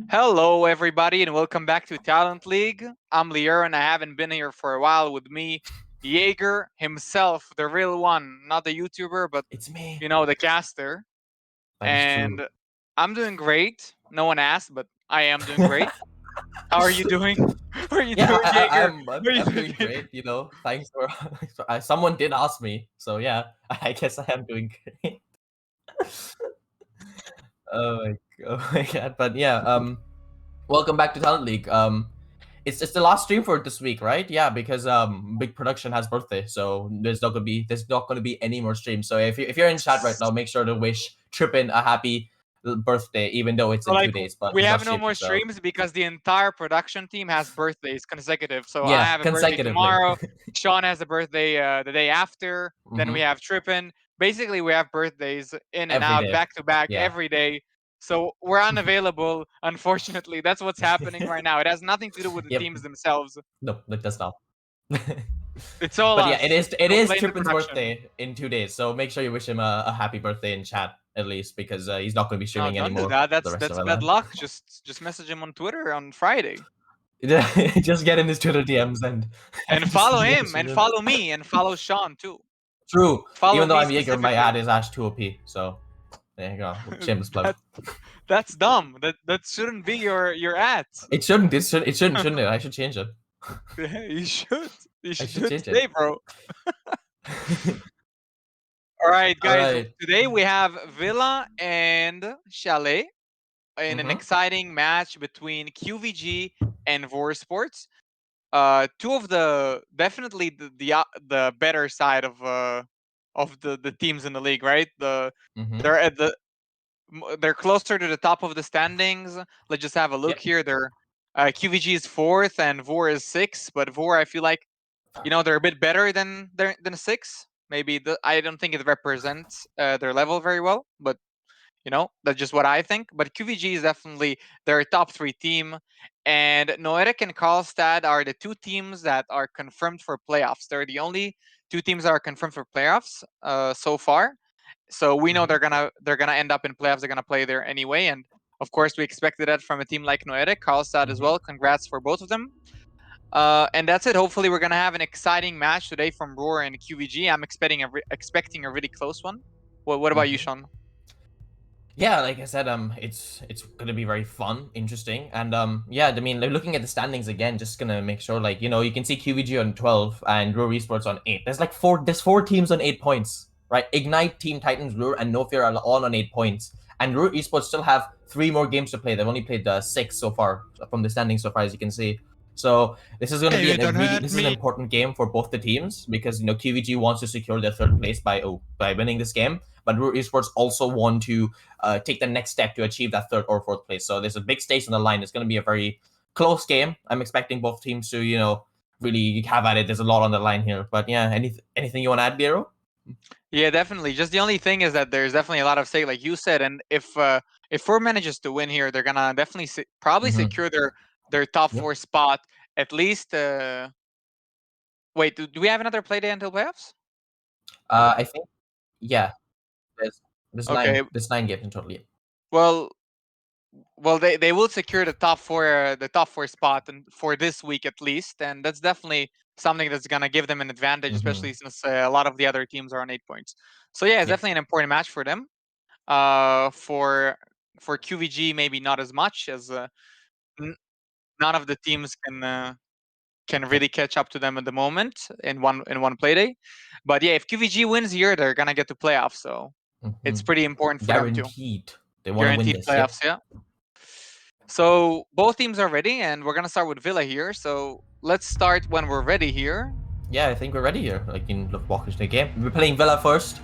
Hello, everybody, and welcome back to Talent League. I'm Lier, and I haven't been here for a while. With me, Jaeger himself, the real one, not the YouTuber, but It's me. the caster. That is true. And I'm doing great. No one asked, but I am doing great. How are you doing? How are you Yeah, doing, Jaeger? I'm How are you I'm doing, doing Jaeger? great. Thanks for someone did ask me, so yeah, I guess I am doing great. Oh my god, but yeah, welcome back to Talent League. It's the last stream for this week, right? Yeah, because Big Production has birthday, so there's not gonna be any more streams. So if you're in chat right now, make sure to wish Trippin a happy birthday, even though it's So, in like, 2 days, but we he's not have no streaming, more so streams because the entire production team has birthdays consecutive. So I yeah, have a birthday consecutively. tomorrow. Sean has a birthday the day after. Then we Hmm. have Trippin. Basically, we have birthdays in and Every out, day. back to back, Yeah. every day. So we're unavailable. Unfortunately, that's what's happening right now. It has nothing to do with the Yep. teams themselves. No, it does not. It's all But yeah, it us. is it Go is blame the Trippin's production. birthday in 2 days, so make sure you wish him a happy birthday in chat at least, because he's not going to be No, streaming don't do anymore that. the That's rest of that's our bad life. luck. Just message him on Twitter on Friday Just get in his Twitter DMs and and just follow message him and him. follow me and follow Sean too. True. Follow Even though me I'm Jaeger, my ad specifically. is Ash 2OP, so there you go. Shameless plug. that that's dumb. That shouldn't be your ad. It shouldn't. Shouldn't it? I should change it. You should. You I should do should it change it. today, bro. All right, All guys. right. Today we have Villa and Chalet in an Mhm. exciting match between qvG and Ruhrsports. Two of the definitely the better side of the teams in the league, right? Mhm. They're at the they're closer to the top of the standings. Let's just have a look Yep. here. They're qvG is fourth and Vor is sixth, but Vor I feel like they're a bit better than six. Maybe I don't think it represents their level very well, but that's just what I think. But qvG is definitely their top three team, and Noetic and Karlstad are the two teams that are confirmed for playoffs. They're the only two teams that are confirmed for playoffs so far. So we know Mhm. they're gonna end up in playoffs. They're gonna play there anyway, and of course we expected that from a team like Noetic, Karlstad as Mhm. well. Congrats for both of them. And that's it. Hopefully, we're gonna have an exciting match today from Roar and QVG. I'm expecting a really close one. What about you, Mhm. Sean? Yeah, like I said, it's gonna be very fun, interesting, and yeah. I mean, like, looking at the standings again, just gonna make sure, like, you can see qvG on 12 and Ruhrsports on 8. There's four teams on 8 points, right? Ignite, Team Titans, Ruhr, and No Fear are all on 8 points, and Ruhrsports still have 3 more games to play. They've only played 6 so far from the standings so far, as you can see. So this is going to be this is an important game for both the teams, because qvG wants to secure their third place by winning this game, but Ruhr Esports also want to take the next step to achieve that third or fourth place. So there's a big stakes on the line. It's going to be a very close game. I'm expecting both teams to really have at it. There's a lot on the line here. But yeah, anything you want to add, Biro? Yeah, definitely. Just the only thing is that there's definitely a lot of stake, like you said, and if Four manages to win here, they're gonna definitely probably Mm-hmm. secure their top Yep. four spot at least. Wait, do we have another play day until playoffs? I think yeah. There's Okay. there's 9 games in total. Yeah. Well, they will secure the top four spot and for this week at least, and that's definitely something that's gonna give them an advantage, Mm-hmm. especially since a lot of the other teams are on 8 points. So yeah, it's Yep. definitely an important match for them. For qvg maybe not as much as n- none of the teams can Yep. really catch up to them at the moment in one play day. But yeah, if qvg wins here, they're gonna get to playoffs, so Mm-hmm. it's pretty important for them too. Guaranteed. They want to win Guaranteed this. Yep. playoffs, yeah. So both teams are ready, and we're gonna start with Villa here. So let's start when we're ready here. Yeah, I think we're ready here. Like, you can look walk into the game. We're playing Villa first.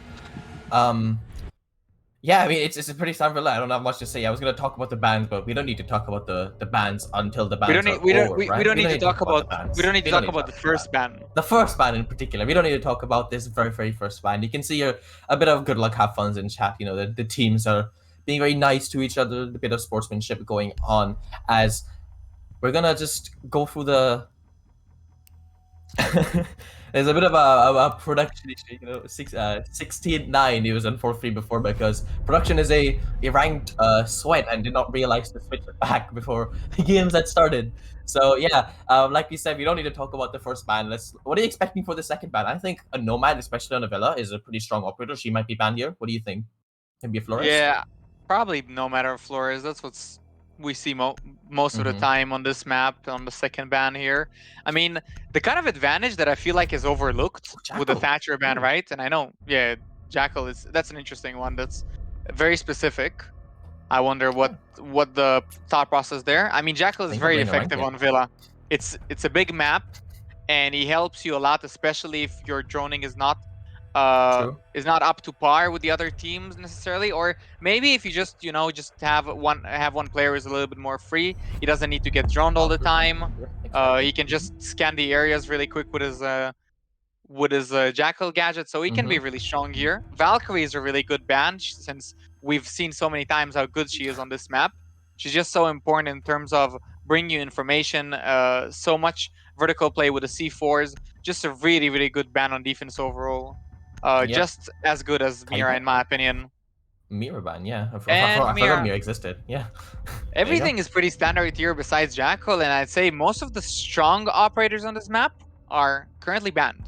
Um, Yeah, I mean, it's a pretty standard Villa. I don't have much to say. I was gonna talk about the bands, but we don't need to talk about the bands until the We don't bands need are over, we right? don't We need don't to need to talk talk about about the bands. we don't need to We don't talk need to about talk the about the band. first ban. The first band in particular, we don't need to talk about this very first band. You can see here a bit of good luck, have funs in chat. The teams are being very nice to each other. A bit of sportsmanship going on as we're gonna just go through There's a bit of a production issue, 16-9, he was on 4-3 before because production is a ranked sweat and did not realize to switch it back before the games had started. So yeah, like we said, we don't need to talk about the first ban. What are you expecting for the second ban? I think a Nomad, especially on a Villa, is a pretty strong operator. She might be banned here. What do you think? Maybe a Flores? Yeah, probably no matter Flores. That's what's we see most of the Mm-hmm. time on this map on the second ban here. I mean, the kind of advantage that I feel like is overlooked with the Jackal. Thatcher ban, Ooh. right? And I know, yeah, Jackal that's an interesting one. That's very specific. I wonder Yeah. what the thought process there. I mean, Jackal I is think they're very playing a rank effective yet. on Villa. It's a big map, and he helps you a lot, especially if your droning True. is not up to par with the other teams necessarily, or maybe if you just just have one player who's a little bit more free, he doesn't need to get droned all the Valkyrie. time. Yeah, exactly. He can just scan the areas really quick with his Jackal gadget, so he can be Mm-hmm. really strong here. Valkyrie is a really good band since we've seen so many times how good she is on this map. She's just so important in terms of bringing you information, so much vertical play with the C4s. Just a really, really good band on defense overall. Yep. Just as good as Mira, Kaiba. in my opinion. Miraban, yeah. And I forgot Mira, Mira existed. Yeah. There you go. everything is pretty standard here besides Jackal, and I'd say most of the strong operators on this map are currently banned.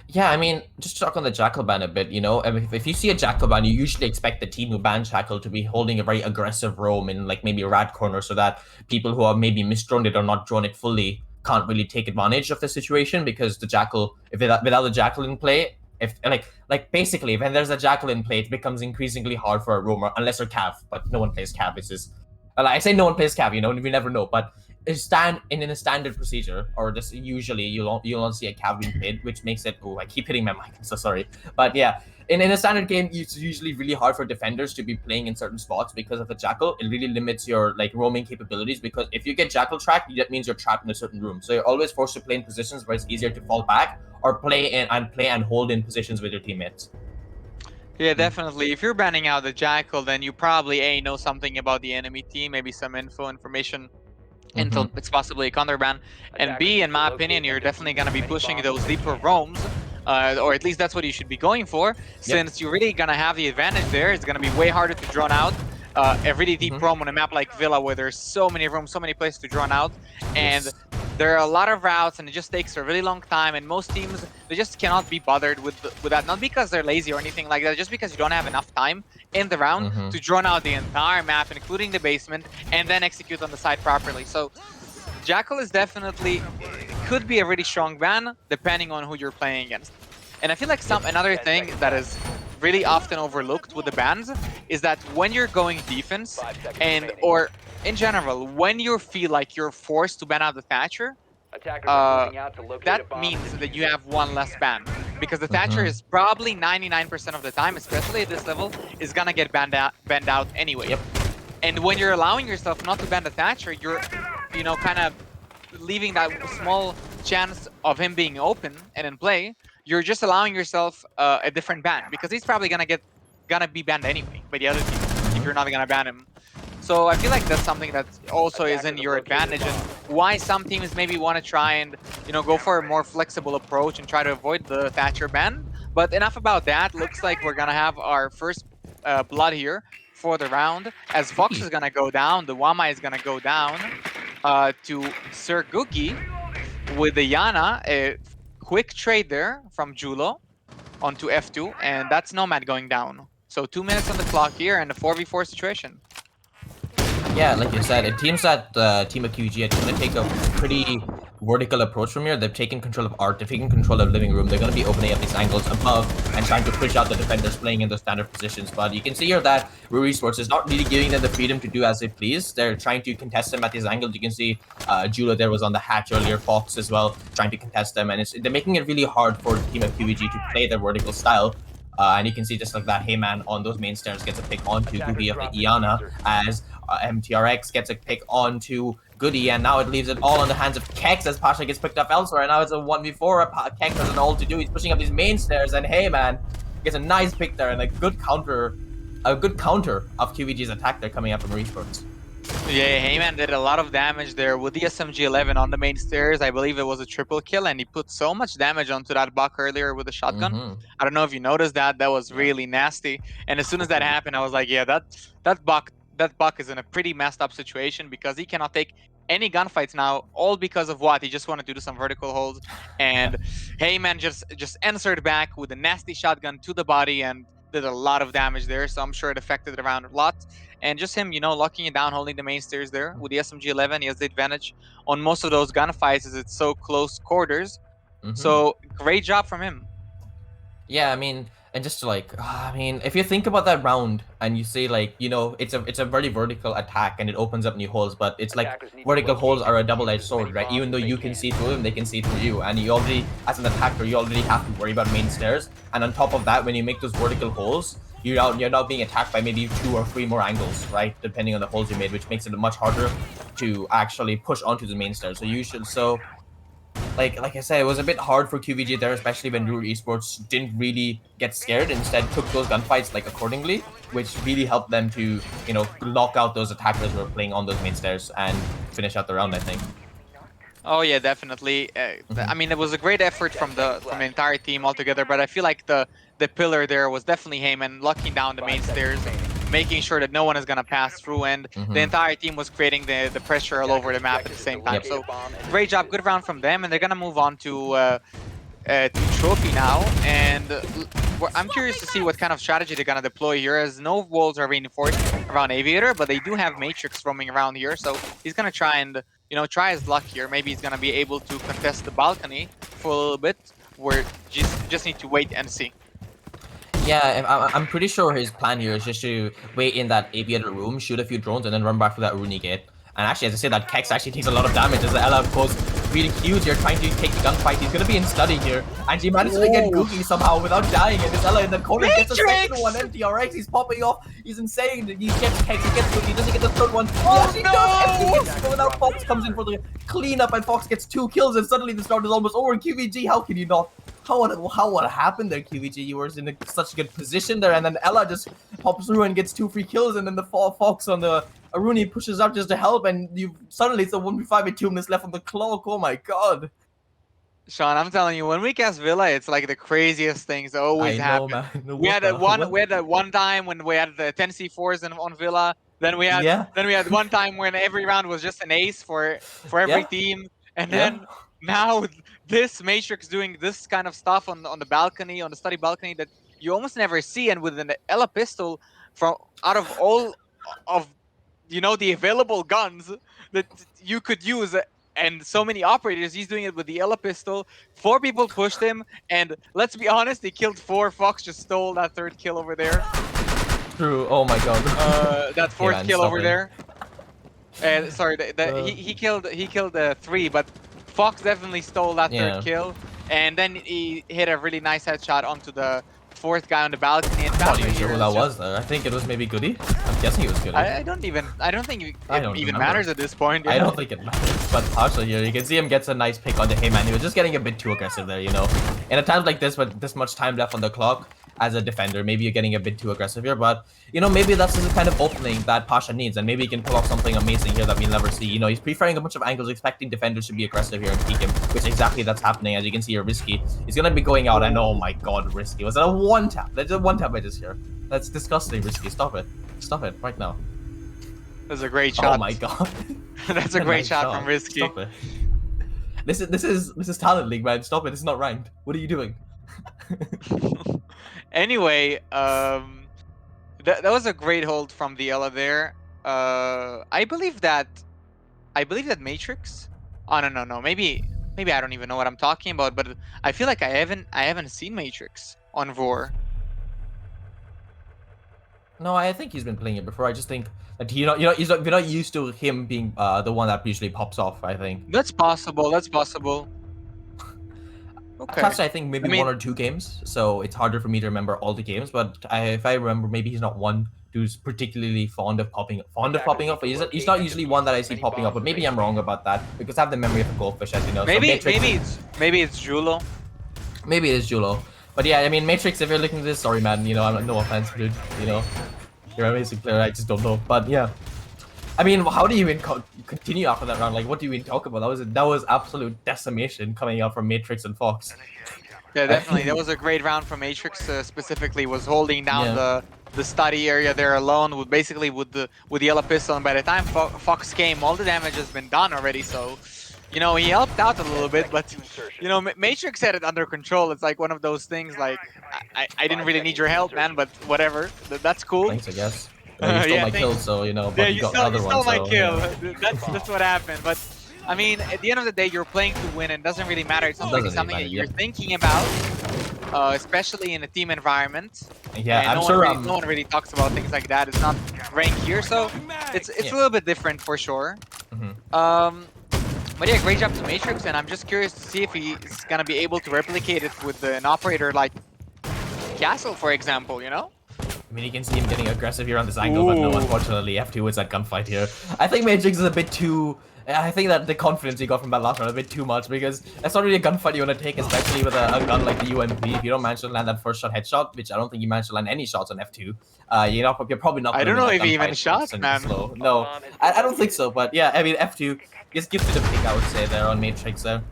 Yeah, I mean, just to talk on the Jackal ban a bit, I mean, if you see a Jackal ban, you usually expect the team who banned Jackal to be holding a very aggressive roam in like maybe a rat corner so that people who are maybe misdroned it or not drawn it fully can't really take advantage of the situation because the Jackal, if without the Jackal in play, if like basically when there's a Jackal in play, it becomes increasingly hard for a roamer unless you're Cav, but no one plays Cav. It's just I say no one plays Cav, we never know, but in a standard procedure, or just usually you'll see a cav being played, which makes it. Oh, I keep hitting my mic. I'm so sorry, but yeah, in a standard game, it's usually really hard for defenders to be playing in certain spots because of the jackal. It really limits your like roaming capabilities because if you get jackal tracked, that means you're trapped in a certain room. So you're always forced to play in positions where it's easier to fall back or play and hold in positions with your teammates. Yeah, definitely. If you're banning out the Jackal, then you probably A, know something about the enemy team, maybe some information Mm-hmm. until it's possibly a counter ban. And B, in my opinion, you're definitely going to be pushing those deeper roams, or at least that's what you should be going for, Yep. since you're really going to have the advantage there. It's going to be way harder to drone out a really deep Mm-hmm. roam on a map like Villa, where there's so many rooms, so many places to drone out, and Yes. there are a lot of routes, and it just takes a really long time. And most teams, they just cannot be bothered with that, not because they're lazy or anything like that, just because you don't have enough time in the round Mm-hmm. to drone out the entire map, including the basement, and then execute on the side properly. So Jackal is definitely could be a really strong ban depending on who you're playing against. And I feel like another thing that is really often overlooked with the bans is that when you're going defense or in general, when you feel like you're forced to ban out the Thatcher, that means that you have one less ban. Because the Thatcher Mm-hmm. is probably 99% of the time, especially at this level, is gonna get banned out anyway. Yep. And when you're allowing yourself not to ban the Thatcher, you're, kind of leaving that small chance of him being open and in play. You're just allowing yourself a different ban because he's probably gonna be banned anyway by the other team if you're not gonna ban him. So I feel like that's something that also is in your advantage, and why some teams maybe want to try and go for a more flexible approach and try to avoid the Thatcher ban. But enough about that. Looks like we're gonna have our first blood here for the round, as Fox is gonna go down, the Wama is gonna go down to Sir Googie with the Yana. A quick trade there from Julo onto F2, and that's Nomad going down. So 2 minutes on the clock here and a 4v4 situation. Yeah, like you said, it seems that Team of qvG are going to take a pretty vertical approach from here. They've taken control of art, they've taken control of living room. They're going to be opening up these angles above and trying to push out the defenders playing in those standard positions. But you can see here that Ruhrsports is not really giving them the freedom to do as they please. They're trying to contest them at these angles. You can see Jula there was on the hatch earlier, Fox as well, trying to contest them. And they're making it really hard for Team of qvG to play their vertical style. And you can see just like that, Heyman on those main stairs gets a pick onto Goody of the Iana as MTRX gets a pick onto Goody, and now it leaves it all in the hands of Kex as Pasha gets picked up elsewhere. And now it's a 1v4. Kex has an all to do. He's pushing up these main stairs, and Heyman gets a nice pick there and a good counter of qvG's attack there coming up from Ruhrsports. Yeah, Heyman did a lot of damage there with the SMG-11 on the main stairs. I believe it was a triple kill, and he put so much damage onto that buck earlier with the shotgun. Mm-hmm. I don't know if you noticed that. That was really nasty. And as soon as that happened, I was like, yeah, that buck is in a pretty messed up situation because he cannot take any gunfights now, all because of what? He just wanted to do some vertical holds. And Heyman just answered back with a nasty shotgun to the body and did a lot of damage there. So I'm sure it affected the round a lot. And just him, locking it down, holding the main stairs there with the SMG-11, he has the advantage on most of those gunfights as it's so close quarters. Mm-hmm. So great job from him. Yeah, I mean, and just like, I mean, if you think about that round and you say like, it's a very vertical attack and it opens up new holes, but it's like vertical holes are a double-edged sword, right? Even though you can see through them, they can see through you, and you already, as an attacker, you already have to worry about main stairs. And on top of that, when you make those vertical holes, you're now being attacked by maybe 2 or 3 more angles, right? Depending on the holes you made, which makes it much harder to actually push onto the main stairs. So like I said, it was a bit hard for qvG there, especially when Ruhrsports didn't really get scared. Instead, took those gunfights like accordingly, which really helped them to knock out those attackers who were playing on those main stairs and finish out the round, I think. Oh yeah, definitely. I mean, it was a great effort from the entire team altogether, but I feel like the pillar there was definitely Heyman locking down the main stairs, making sure that no one is gonna pass through, and the entire team was creating the pressure all over the map at the same time. Yep. So great job, good round from them, and they're gonna move on to trophy now. And I'm curious to see what kind of strategy they're gonna deploy here, as no walls are reinforced around Aviator, but they do have Matrix roaming around here, so he's gonna try and try his luck here. Maybe he's gonna be able to contest the balcony for a little bit. We're just need to wait and see. Yeah, I'm pretty sure his plan here is just to wait in that aviator room, shoot a few drones, and then run back for that Rooney gate. And actually, as I said, that Kex actually takes a lot of damage as the Ella goes really huge here, trying to take the gunfight. He's gonna be in study here, and she manages to get Googie somehow without dying. And this Ella in the corner gets a second one empty. Alright, he's popping off. He's insane. He gets Kex, he gets Googie, he doesn't get the third one. Oh, He no! does. Empty. So now Fox comes in for the cleanup, and Fox gets 2 kills, and suddenly this round is almost over. qvG, how can you not? How what happened there, qvG? You were in such a good position there, and then Ella just pops through and gets 2 free kills, and then the Fox on the Aruni pushes up just to help, and you suddenly it's a 1v5 with 2 minutes left on the clock. Oh my god. Sean, I'm telling you, when we cast Villa, it's like the craziest things always happen. Man. We had that one time when we had the 10 C4s on Villa. Then we had one time when every round was just an ace for every team, and then now this Matrix doing this kind of stuff on the balcony, on the study balcony, that you almost never see. And with an Ella pistol, from out of all of the available guns that you could use, and so many operators, he's doing it with the Ella pistol. 4 people pushed him, and let's be honest, he killed 4. Fox just stole that 3rd kill over there. True. Oh my god. That 4th kill over there. Sorry, he killed 3, but Fox definitely stole that 3rd kill, and then he hit a really nice headshot onto the 4th guy on the balcony. And I'm not even sure who that was there. I think it was maybe Goody. I'm guessing it was Goody. I don't think it even matters at this point. I don't think it matters. But Pasha here, you can see him gets a nice pick on the Heyman. He was just getting a bit too aggressive there, In a time like this, with this much time left on the clock, as a defender, maybe you're getting a bit too aggressive here, but maybe that's the kind of opening that Pasha needs, and maybe he can pull off something amazing here that we'll never see. He's preferring a bunch of angles, expecting defenders to be aggressive here and peek him, which exactly that's happening. As you can see here, Risky is gonna be going out, and oh my god, Risky was that a one tap? That's a one tap I just hear. That's disgusting, Risky. Stop it right now. That's a great shot. Oh my god. That's a great shot from Risky. Stop it. This is talent league, man. Stop it. It's not ranked. What are you doing? Anyway, that was a great hold from the Ella there. I believe that Matrix. Oh no. Maybe I don't even know what I'm talking about, but I feel like I haven't seen Matrix on Vor. No, I think he's been playing it before. I just think that you're not used to him being the one that usually pops off. I think that's possible. Okay. Plus, I think maybe 1 or 2 games, so it's harder for me to remember all the games. But if I remember, maybe he's not one who's particularly fond of popping up. But he's not usually one that I see popping up. But maybe I'm wrong about that because I have the memory of a goldfish, as you know. Maybe so maybe it's Julo. Maybe it is Julo. But yeah, I mean, Matrix. If you're looking at this, sorry, man. I'm no offense, dude. You're an amazing player. I just don't know. But yeah. I mean, how do you even continue after that round? Like, what do you even talk about? That was absolute decimation coming out from Matrix and Fox. Yeah, definitely. That was a great round from Matrix. Specifically, was holding down Yeah. the study area there alone with basically with the yellow pistol. And by the time Fox came, all the damage has been done already. So, you know, he helped out a little bit, but you know, Matrix had it under control. It's like one of those things. Like I didn't really need your help, man, but whatever. That's cool. Thanks, I guess. You stole Yeah, my kill, thanks. so you know, Yeah, but you got the you other one, stole my so kill. yeah. That's what happened. But I mean, at the end of the day, you're playing to win, and it doesn't really matter. It's It not doesn't really really something matter. that you're Yep. thinking about, especially in a team environment. Yeah, And I'm sure. no one really talks about things like that. It's not ranked here, so it's Yeah. a little bit different for sure. But yeah, great job to Matrix, and I'm just curious to see if he's gonna be able to replicate it with an operator like Castle, for example. You know? I mean, you can see him getting aggressive here on this angle, but no, Ooh. unfortunately, F2 wins that gunfight here. I think Matrix is a bit too... I think that the confidence he got from that last round is a bit too much, because that's not really a gunfight you want to take, especially with a gun like the UMP. If you don't manage to land that first shot headshot, which I don't think you managed to land any shots on F2, you're probably not I going don't to know win if that he even gunfight shot, man. slow. No, I don't think so, but yeah, I mean, F2 just gives it a pick, I would say, there on Matrix there.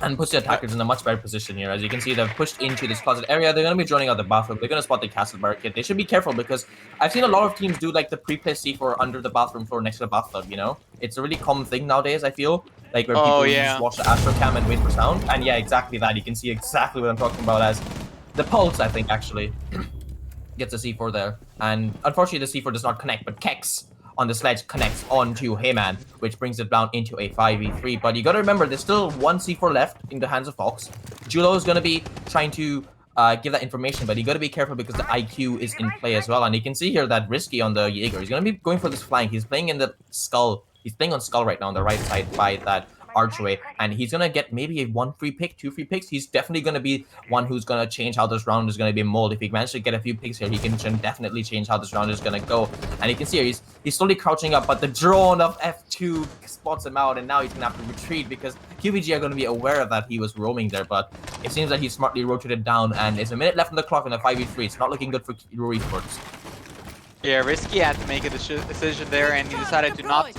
And puts the attackers in a much better position here. As you can see, they've pushed into this closet area. They're going to be joining out the bathroom. They're going to spot the castle barricade. They should be careful because I've seen a lot of teams do like the pre-place C4 under the bathroom floor next to the bathtub, you know? It's a really common thing nowadays, I feel. Like where Oh people just yeah. watch the Astro Cam and wait for sound. And yeah, exactly that. You can see exactly what I'm talking about as the Pulse, I think, actually gets a C4 there. And unfortunately, the C4 does not connect, but Kex on the sledge connects onto Heyman, which brings it down into a 5v3. But you gotta remember, there's still one C4 left in the hands of Fox. Julo is gonna be trying to give that information, but you gotta be careful because the IQ is in play as well. And you can see here that Risky on the Jaeger, he's gonna be going for this flank. He's playing in the Skull. He's playing on Skull right now on the right side by that archway, and he's gonna get maybe a 1 free pick, 2 free picks. He's definitely gonna be one who's gonna change how this round is gonna be molded. If he manages to get a few picks here, he can definitely change how this round is gonna go. And you can see here, he's slowly crouching up, but the drone of F2 spots him out, and now he's gonna have to retreat because qvG are gonna be aware of that he was roaming there. But it seems that he smartly rotated down, and it's a minute left on the clock in the 5v3. It's not looking good for Ruhrsports. Yeah, Risky had to make a decision there, and he decided to not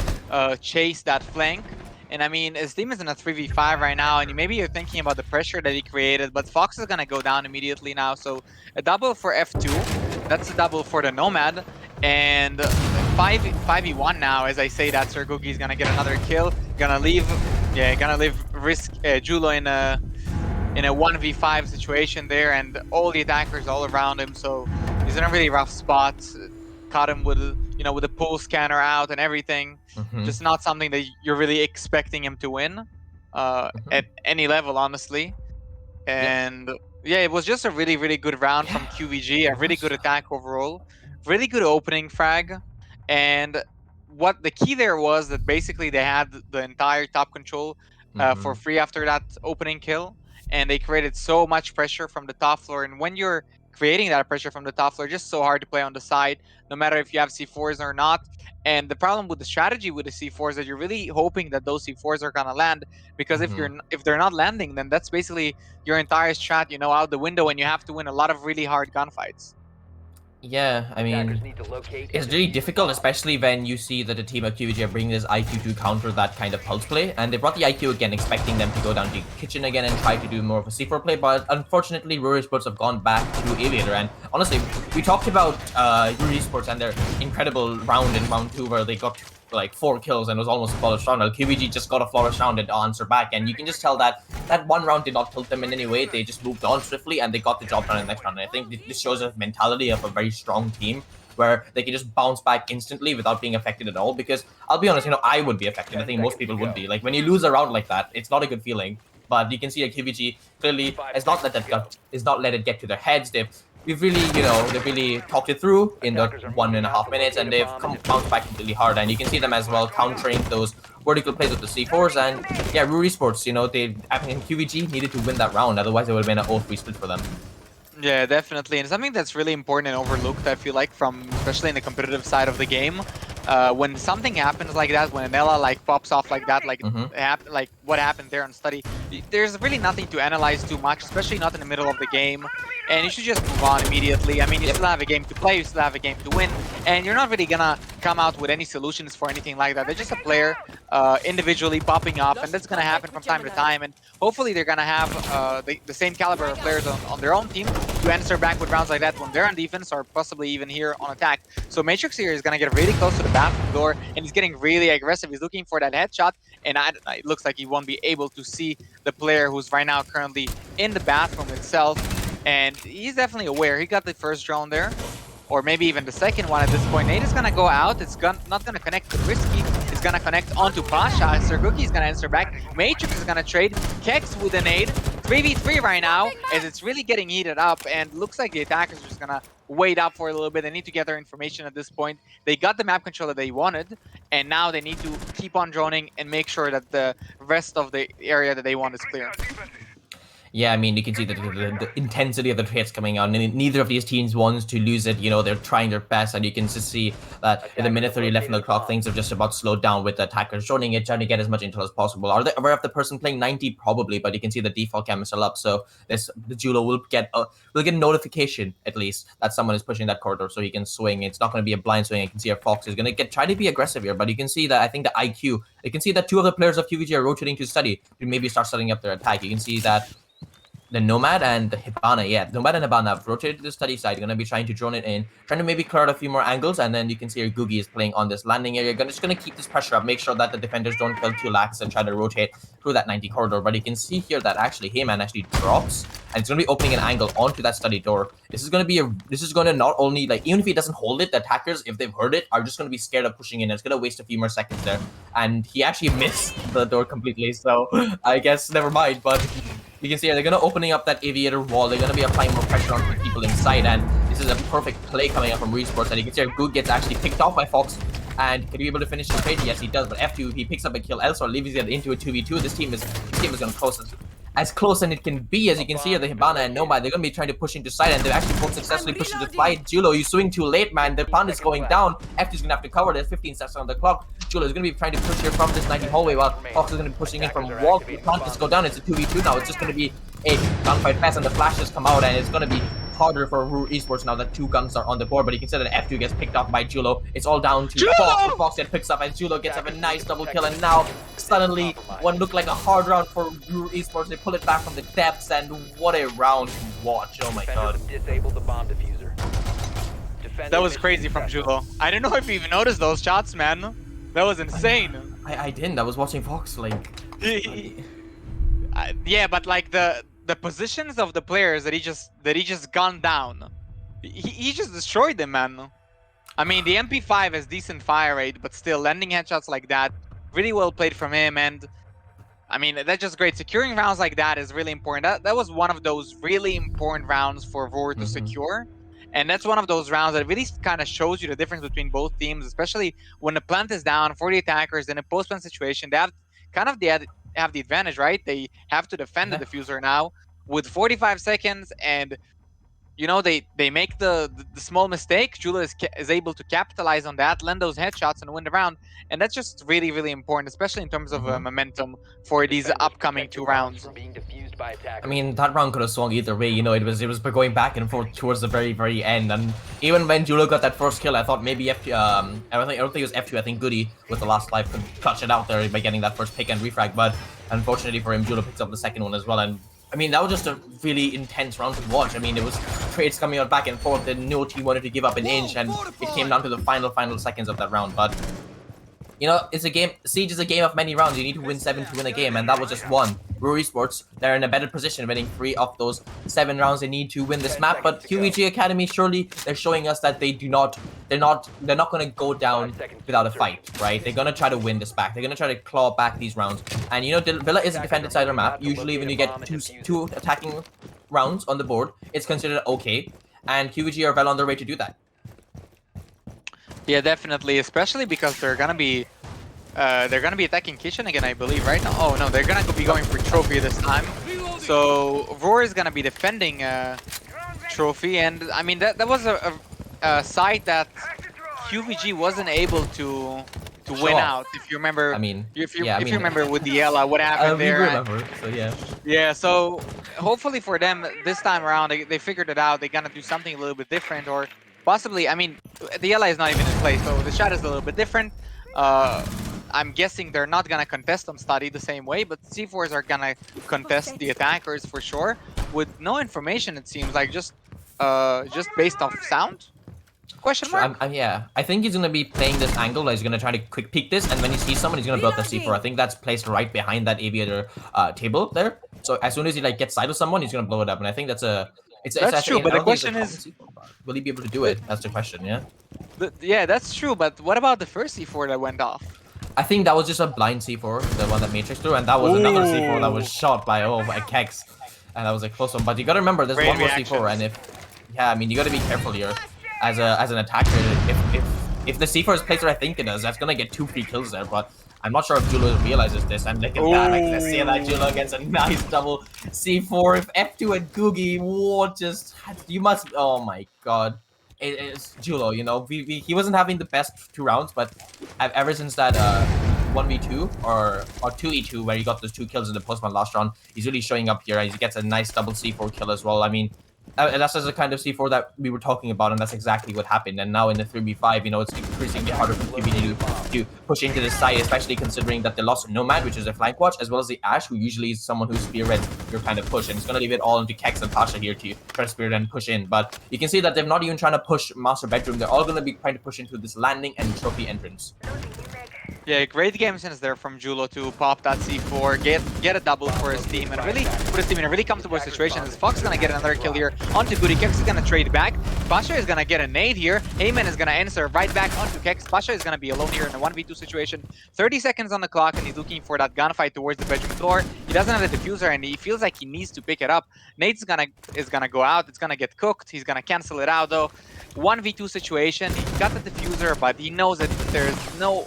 chase that flank. And I mean, his team is in a 3v5 right now, and maybe you're thinking about the pressure that he created, but Fox is gonna go down immediately now. So a double for F2, that's a double for the Nomad, and 5v1 now. As I say that, Sergugi is gonna get another kill. Gonna leave Julo in a 1v5 situation there, and all the attackers all around him. So he's in a really rough spot. Caught him with a pull scanner out and everything. Just not something that you're really expecting him to win at any level, honestly. And yeah, it was just a really, really good round from qvG. A really good attack overall. Really good opening frag. And what the key there was that basically they had the entire top control for free after that opening kill. And they created so much pressure from the top floor. And when you're creating that pressure from the top floor, just so hard to play on the side, no matter if you have C4s or not. And the problem with the strategy with the C4s is that you're really hoping that those C4s are gonna land, because if they're not landing, then that's basically your entire strat, out the window, and you have to win a lot of really hard gunfights. Yeah, I mean, it's really difficult, especially when you see that the team at qvG are bringing this IQ to counter that kind of pulse play, and they brought the IQ again, expecting them to go down to kitchen again and try to do more of a C4 play, but unfortunately, Ruhrsports have gone back to Aviator, and honestly, we talked about Ruhrsports and their incredible round in round 2 where they got like 4 kills and it was almost a flawless round. qvG just got a flawless round and answer back, and you can just tell that that one round did not tilt them in any way. They just moved on swiftly and they got the job done in the next round. And I think this shows a mentality of a very strong team where they can just bounce back instantly without being affected at all. Because I'll be honest, I would be affected. I think most people would be. Like when you lose a round like that, it's not a good feeling. But you can see that qvG clearly has not let it get to their heads. We've really, they've really talked it through in the 1.5 minutes, and they've bounced back completely hard. And you can see them as well countering those vertical plays with the C4s. And yeah, Ruhrsports, qvG needed to win that round, otherwise it would have been an 0-3 split for them. Yeah, definitely. And something that's really important and overlooked, I feel like, especially in the competitive side of the game, when something happens like that, when an Ela pops off like that, like what happened there on Study, there's really nothing to analyze too much, especially not in the middle of the game. And you should just move on immediately. I mean, you still have a game to play, you still have a game to win, and you're not really gonna come out with any solutions for anything like that. They're just a player individually popping up, and that's gonna happen from time to time. And hopefully, they're gonna have the same caliber of players on their own team to answer back with rounds like that when they're on defense or possibly even here on attack. So Matrix here is gonna get really close to the bathroom door, and he's getting really aggressive. He's looking for that headshot, and it looks like he won't be able to see the player who's right now currently in the bathroom itself. And he's definitely aware. He got the first drone there, or maybe even the second one at this point. Nade is gonna go out. It's not gonna connect to Risky. It's gonna connect onto Pasha. Serguki is gonna answer back. Matrix is gonna trade. Kex with a nade. 3v3 right now, as it's really getting heated up, and looks like the attackers are just gonna wait up for a little bit. They need to gather information at this point. They got the map control that they wanted, and now they need to keep on droning and make sure that the rest of the area that they want is clear. Yeah, I mean, you can see the intensity of the trades coming out. And neither of these teams wants to lose it. You know, they're trying their best, and you can just see that in the minute 30 left on the clock, things have just about slowed down with the attackers joining it, trying to get as much intel as possible. Are they aware of the person playing 90? Probably, but you can see the default cam is still up, so the Julo will get a notification at least that someone is pushing that corridor, so he can swing. It's not going to be a blind swing. You can see our Fox is going to try to be aggressive here, but you can see that I think the IQ. You can see that two of the players of qvG are rotating to study to maybe start setting up their attack. You can see that the Nomad and the Hibana, yeah, Nomad and Hibana have rotated to the study side. Going to be trying to drone it in, trying to maybe clear out a few more angles, and then you can see your Googie is playing on this landing area. Just going to keep this pressure up, make sure that the defenders don't kill too lax and try to rotate through that 90 corridor. But you can see here that actually Heyman actually drops, and it's going to be opening an angle onto that study door. This is going to not only, like, even if he doesn't hold it, the attackers, if they've heard it, are just going to be scared of pushing in. It's going to waste a few more seconds there, and he actually missed the door completely. So I guess never mind, but. You can see here, they're going to opening up that aviator wall. They're going to be applying more pressure on the people inside, and this is a perfect play coming up from Ruhrsports. And you can see Good gets actually picked off by Fox, and can he be able to finish the trade? Yes, he does, but F2, he picks up a kill elsewhere, leaving it into a 2v2. This team is going to close as close as it can be. As you can see here, the Hibana and Nomad, they're going to be trying to push into side, and they're actually both successfully pushing to fight. Julo, you swing too late, man. The plant is going down. F2's going to have to cover. There's 15 seconds on the clock. Julo is going to be trying to push here from this 90 hallway, while Fox is going to be pushing in from wall. The plant is go down. It's a 2v2 now. It's just going to be a gunfight fest, and the flashes come out, and it's going to be harder for Ruhrsports now that two guns are on the board. But you can see that F2 gets picked off by Julo. It's all down to Fox. Fox gets picks up, and Julo gets up a nice double kill, and now suddenly one looked like a hard round for Ruhrsports. They pull it back from the depths, and what a round to watch. Oh my god. That was crazy from Julo. I don't know if you even noticed those shots, man. That was insane. I didn't. I was watching Fox, like. Yeah, but like the positions of the players that he just gunned down, he just destroyed them, man. I mean, the MP5 has decent fire rate, but still landing headshots like that, really well played from him. And I mean, that's just great. Securing rounds like that is really important. That was one of those really important rounds for Vor to secure. And that's one of those rounds that really kind of shows you the difference between both teams, especially when the plant is down for the attackers in a post-plant situation. They have kind of have the advantage, right? They have to defend the diffuser now with 45 seconds, and you know they make the small mistake. Julo is able to capitalize on that, land those headshots, and win the round. And that's just really, really important, especially in terms of momentum for these upcoming two rounds. I mean, that round could have swung either way. You know, it was going back and forth towards the very, very end. And even when Julo got that first kill, I thought maybe F2. I don't think it was F2. I think Goody with the last life could clutch it out there by getting that first pick and refrag. But unfortunately for him, Julo picks up the second one as well. And I mean, that was just a really intense round to watch. I mean, it was trades coming out back and forth, and no team wanted to give up an inch, and it came down to the final seconds of that round. But you know, it's a game. Siege is a game of many rounds. You need to win 7 to win a game, and that was just one. Ruhrsports, they're in a better position, winning 3 of those 7 rounds. They need to win this map, but qvG Academy, surely they're showing us that they're not going to go down without a fight, right? They're going to try to win this back. They're going to try to claw back these rounds. And you know, Villa is a defended side of the map. Usually, when you get two attacking rounds on the board, it's considered okay, and qvG are well on their way to do that. Yeah, definitely, especially because they're gonna be attacking Kitchen again, I believe, right? Oh no, they're gonna be going for Trophy this time. So Roar is gonna be defending Trophy, and I mean that was a site that qvG wasn't able to to show win off. out. If you remember, I mean, if you yeah, I if you mean, remember with the Ella, what happened we there. remember. So yeah. Yeah, so hopefully for them this time around, they figured it out. They're gonna do something a little bit different, or possibly, I mean, the Ella is not even in play, so the shot is a little bit different. I'm guessing they're not gonna contest on study the same way, but C4s are gonna contest the attackers for sure. With no information, it seems like just based off sound. Question True, mark? yeah, I think he's gonna be playing this angle. Like he's gonna try to quick peek this, and when he sees someone, he's gonna build the C4. I think that's placed right behind that aviator table there. So as soon as he like gets sight of someone, he's gonna blow it up. And I think it's That's true, actually, but I the don't think it's a question common is, C4, but will he be able to do it? That's the question. Yeah. yeah, that's true. But what about the first C4 that went off? I think that was just a blind C4, the one that Matrix threw, and that was another C4 that was shot by Kex, and that was a close one. But you gotta remember, there's Great one more C4, and yeah, I mean, you gotta be careful here as an attacker. If the C4 is placed where I think it is, that's gonna get 2 free kills there. But I'm not sure if Julo realizes this, and look at that, I can see that Julo gets a nice double C4. If F2 and Googie, what just you must? Oh my god. It's Julo, you know, he wasn't having the best 2 rounds, but ever since that 1v2 or 2e2 where he got those 2 kills in the postman last round, he's really showing up here, and he gets a nice double C4 kill as well. I mean, that's just the kind of C4 that we were talking about, and that's exactly what happened. And now in the 3v5, you know, it's increasingly harder for qvG to push into the side, especially considering that they lost Nomad, which is a flank watch, as well as the Ash, who usually is someone who spearheads your kind of push, and it's going to leave it all into Kex and Pasha here to try to spearhead and push in. But you can see that they're not even trying to push Master Bedroom. They're all going to be trying to push into this landing and trophy entrance. Yeah, great game sense there from Julo to pop that C4, get a double for his team, and really put his team in a really comfortable situation. As Fox is gonna get another kill here onto Goody. Kex is gonna trade back. Pasha is gonna get a nade here. Heyman is gonna answer right back onto Kex. Pasha is gonna be alone here in a 1v2 situation. 30 seconds on the clock, and he's looking for that gunfight towards the bedroom floor. He doesn't have the diffuser, and he feels like he needs to pick it up. Nade's is gonna go out. It's gonna get cooked. He's gonna cancel it out though. 1v2 situation. He got the diffuser, but he knows that there's no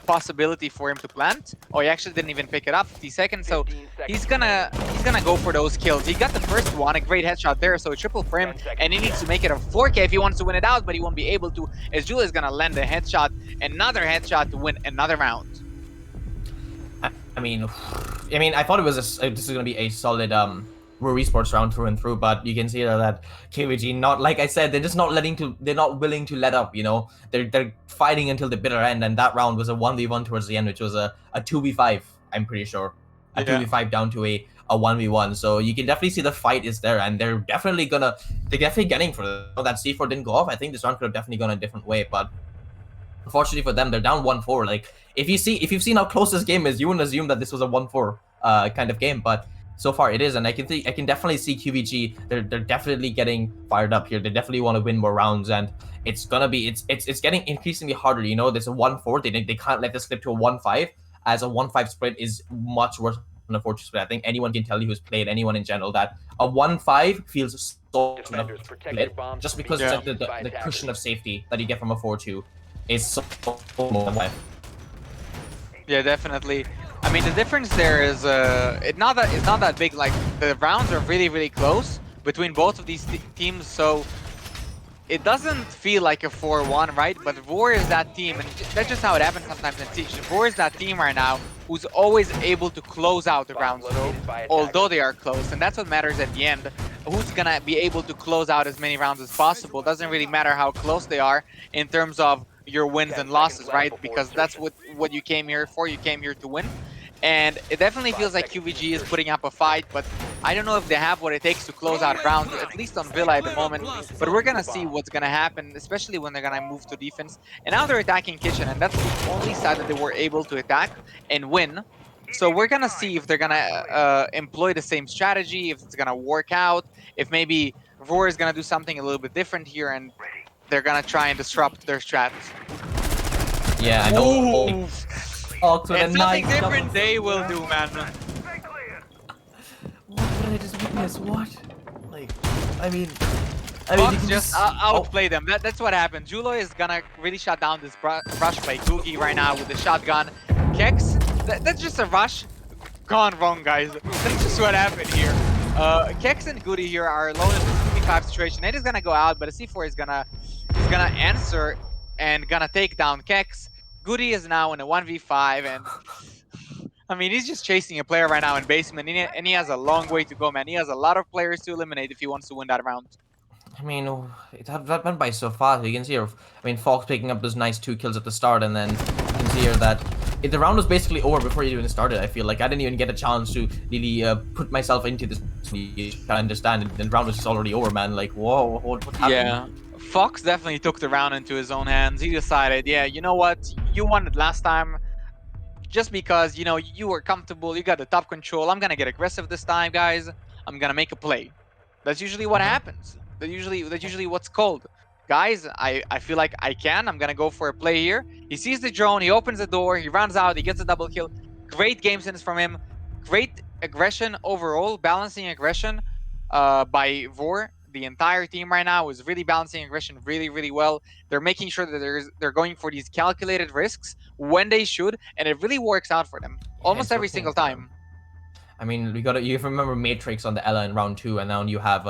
possibility for him to plant. Oh, he actually didn't even pick it up. 50 seconds, so he's gonna go for those kills. He got the first one, a great headshot there, so a triple for him, and he needs to make it a 4K if he wants to win it out, but he won't be able to, as Julia is gonna land a headshot, another headshot to win another round. I mean, I thought this is gonna be a solid Ruhrsports round through and through, but you can see that qvG, not like I said, they're not willing to let up. You know, they're fighting until the bitter end, and that round was a 1v1 towards the end, which was a 2v5. I'm pretty sure a 2v5 down to a 1v1. So you can definitely see the fight is there, and they're definitely getting for that C4 didn't go off. I think this round could have definitely gone a different way, but unfortunately for them, they're down 1-4. Like if you've seen how close this game is, you wouldn't assume that this was a 1-4 kind of game, but so far it is, and I can definitely see qvG. They're definitely getting fired up here. They definitely want to win more rounds, and it's getting increasingly harder. You know, there's a 1-4. They can't let this slip to a 1-5, as a 1-5 split is much worse than a 4-2 split. I think anyone can tell you who's played anyone in general that a 1-5 feels so split, just because it's like the cushion of safety that you get from a 4-2 is so more. Yeah, definitely. I mean, the difference there is it's not that big. Like the rounds are really close between both of these teams, so it doesn't feel like a 4-1, right? But Vor is that team, and that's just how it happens sometimes in Siege. Vor is that team right now who's always able to close out the rounds, though, although they are close, and that's what matters at the end. Who's gonna be able to close out as many rounds as possible? Doesn't really matter how close they are in terms of your wins and losses, right? Because that's what you came here for. You came here to win. And it definitely feels like qvG is putting up a fight, but I don't know if they have what it takes to close out rounds, at least on Villa at the moment. But we're going to see what's going to happen, especially when they're going to move to defense. And now they're attacking Kitchen, and that's the only side that they were able to attack and win. So we're going to see if they're going to employ the same strategy, if it's going to work out, if maybe Vor is going to do something a little bit different here, and they're going to try and disrupt their strats. Yeah, I know. Ooh. It's something different they will do, man. What did I just witness? What? Like, I mean, Fox just outplay them. That's what happened. Julo is gonna really shut down this rush by Googie right now with the shotgun. Kex, that's just a rush gone wrong, guys. That's just what happened here. Kex and Goody here are alone in this 2v5 situation. Nate is gonna go out, but a C4 is gonna answer and gonna take down Kex. Goody is now in a 1v5, and I mean, he's just chasing a player right now in basement, and he has a long way to go, man. He has a lot of players to eliminate if he wants to win that round. I mean, that went by so fast. You can see here, I mean, Fox picking up those nice 2 kills at the start, and then you can see here that the round was basically over before it even started. I feel like I didn't even get a chance to really put myself into this. I understand, and the round was just already over, man. Like, whoa, what happened? Yeah, Fox definitely took the round into his own hands. He decided, yeah, you know what, you won it last time. Just because you were comfortable, you got the top control. I'm gonna get aggressive this time, guys. I'm gonna make a play. That's usually what happens. That's usually what's called. Guys, I feel like I'm gonna go for a play here. He sees the drone, he opens the door, he runs out, he gets a double kill. Great game sense from him. Great aggression overall, balancing aggression by Vor. The entire team right now is really balancing aggression really, really well. They're making sure that they're going for these calculated risks when they should, and it really works out for them almost every single time. I mean, you remember Matrix on the Ella in round 2, and now you have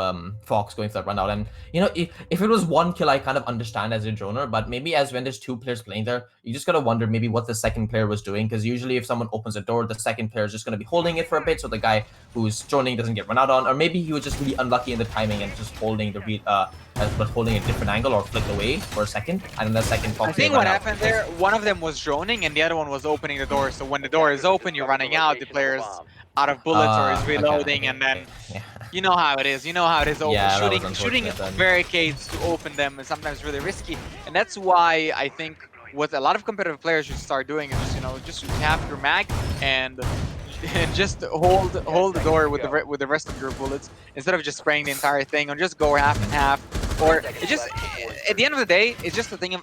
Fox going for that run out. And if it was 1 kill, I kind of understand as a droner, but maybe as when there's 2 players playing there, you just gotta wonder maybe what the second player was doing, because usually if someone opens a door, the second player is just gonna be holding it for a bit, so the guy who's droning doesn't get run out on, or maybe he was just really unlucky in the timing and just holding but holding a different angle or flicked away for a second, and then the second Fox. I think what happened there, one of them was droning and the other one was opening the door. So when the door is open, you're running out. The player's out of bullets or is reloading, and then Yeah. you know how it is. You know how it is. Yeah, that was Shooting unfortunate then. barricades to open them is sometimes really risky, and that's why I think what a lot of competitive players should start doing is just have your mag and just hold the door with the rest of your bullets instead of just spraying the entire thing, or just go half and half. Or it just at the end of the day, it's just the thing of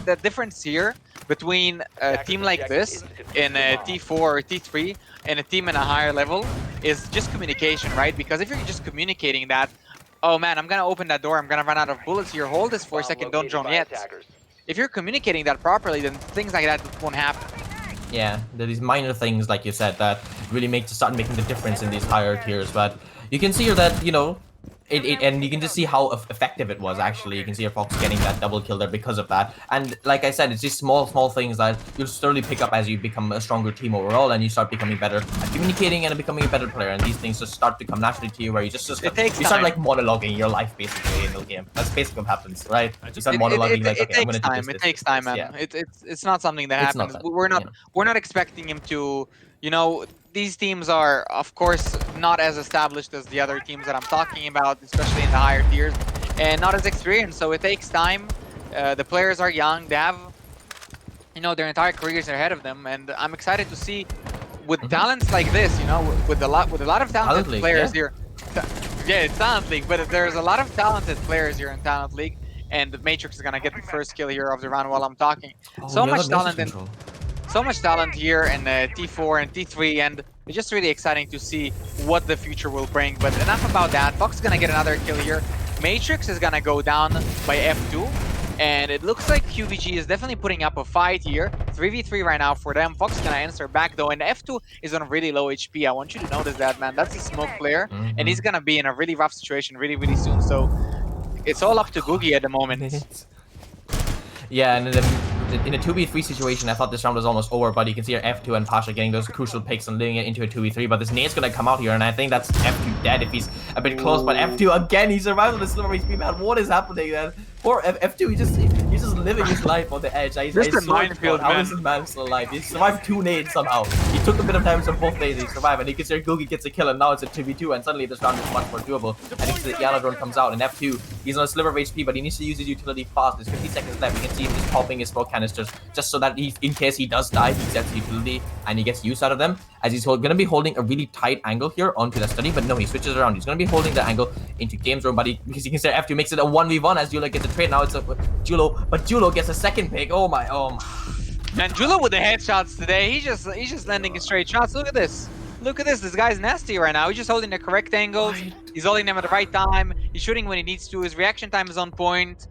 the difference here between a team like this in a T4 or T3 and a team in a higher level is just communication, right? Because if you're just communicating that, oh man, I'm gonna open that door, I'm gonna run out of bullets here, hold this for a second, don't drone yet. If you're communicating that properly, then things like that won't happen. Yeah, there are these minor things, like you said, that really start making the difference in these higher tiers. But you can see here that, and you can just see how effective it was, actually. You can see your Fox getting that double kill there because of that. And like I said, it's just small things that you'll slowly pick up as you become a stronger team overall, and you start becoming better at communicating and becoming a better player. And these things just start to come naturally to you, where you you start like monologuing your life basically in the game. That's basically what happens, right? You start monologuing like, okay, I'm gonna do this. It takes time, man. Yeah. It's not something that It's not happens. that, We're not expecting him to, these teams are, of course, not as established as the other teams that I'm talking about, especially in the higher tiers, and not as experienced. So it takes time. The players are young. They have, their entire careers ahead of them, and I'm excited to see with talents like this, with a lot of talented League, players here. Yeah, it's Talent League, but there's a lot of talented players here in Talent League, and Matrix is gonna get the first kill here of the round while I'm talking. So much talent here in T4 and T3, and it's just really exciting to see what the future will bring. But enough about that. Fox is gonna get another kill here. Matrix is gonna go down by F2, and it looks like qvG is definitely putting up a fight here. 3v3 right now for them. Fox is gonna answer back though, and F2 is on really low HP. I want you to notice that, man. That's a smoke player, and he's gonna be in a really rough situation really, really soon. So it's all up to qvG at the moment. Yeah, and in a 2v3 situation, I thought this round was almost over, but you can see here F2 and Pasha getting those crucial picks and leading it into a 2v3, but this nade's gonna come out here, and I think that's F2 dead if he's a bit close, but F2 again, he survived with the silver HP, man. What is happening, man? Poor F2, he's just living his life on the edge. He's just a minefield, man. How is this man still alive? He survived 2 nades somehow. He took a bit of time from both nades, he survived, and you can see qvG gets a kill, and now it's a 2v2, and suddenly this round is much more doable. And you see the Yana drone comes out, and F2, he's on a sliver of HP, but he needs to use his utility fast. There's 50 seconds left. You can see him just popping his smoke canisters, just so that in case he does die, he gets utility, and he gets use out of them, as he's going to be holding a really tight angle here onto the study, but no, he switches around. He's going to be holding the angle into Games Room, but because you can see F2 makes it a 1v1 as Julo gets a trade. Now it's a Julo, but Julo gets a second pick. Oh my. And Julo with the headshots today, he's just landing straight shots. Look at this. Look at this. This guy's nasty right now. He's just holding the correct angles. He's holding them at the right time. He's shooting when he needs to. His reaction time is on point.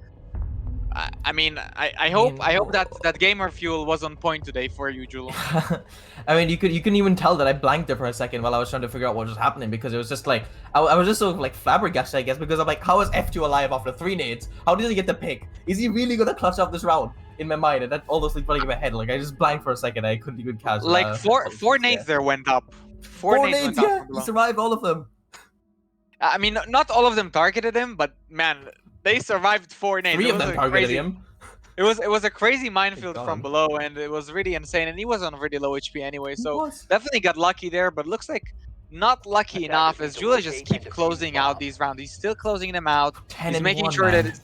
I hope that gamer fuel was on point today for you, Julo. I mean, you couldn't even tell that I blanked there for a second while I was trying to figure out what was happening, because it was just like I was just so like flabbergasted, I guess, because I'm like, how is F2 alive after 3 nades? How did he get the pick? Is he really gonna clutch up this round? in my mind, and that all those things running in my head. Like I just blanked for a second. I couldn't even catch. Like four nades there went up. Four nades went up Yeah, from he below. survived all of them. I mean, not all of them targeted him, but man, they survived 4 nades. 3 of them targeted him. It was a crazy minefield God. from below, and it was really insane. And he was on really low HP anyway, so was. definitely got lucky there. But looks like not lucky enough, as Jula just keep closing out these rounds. He's still closing them out. 10 He's and making 1, sure man. that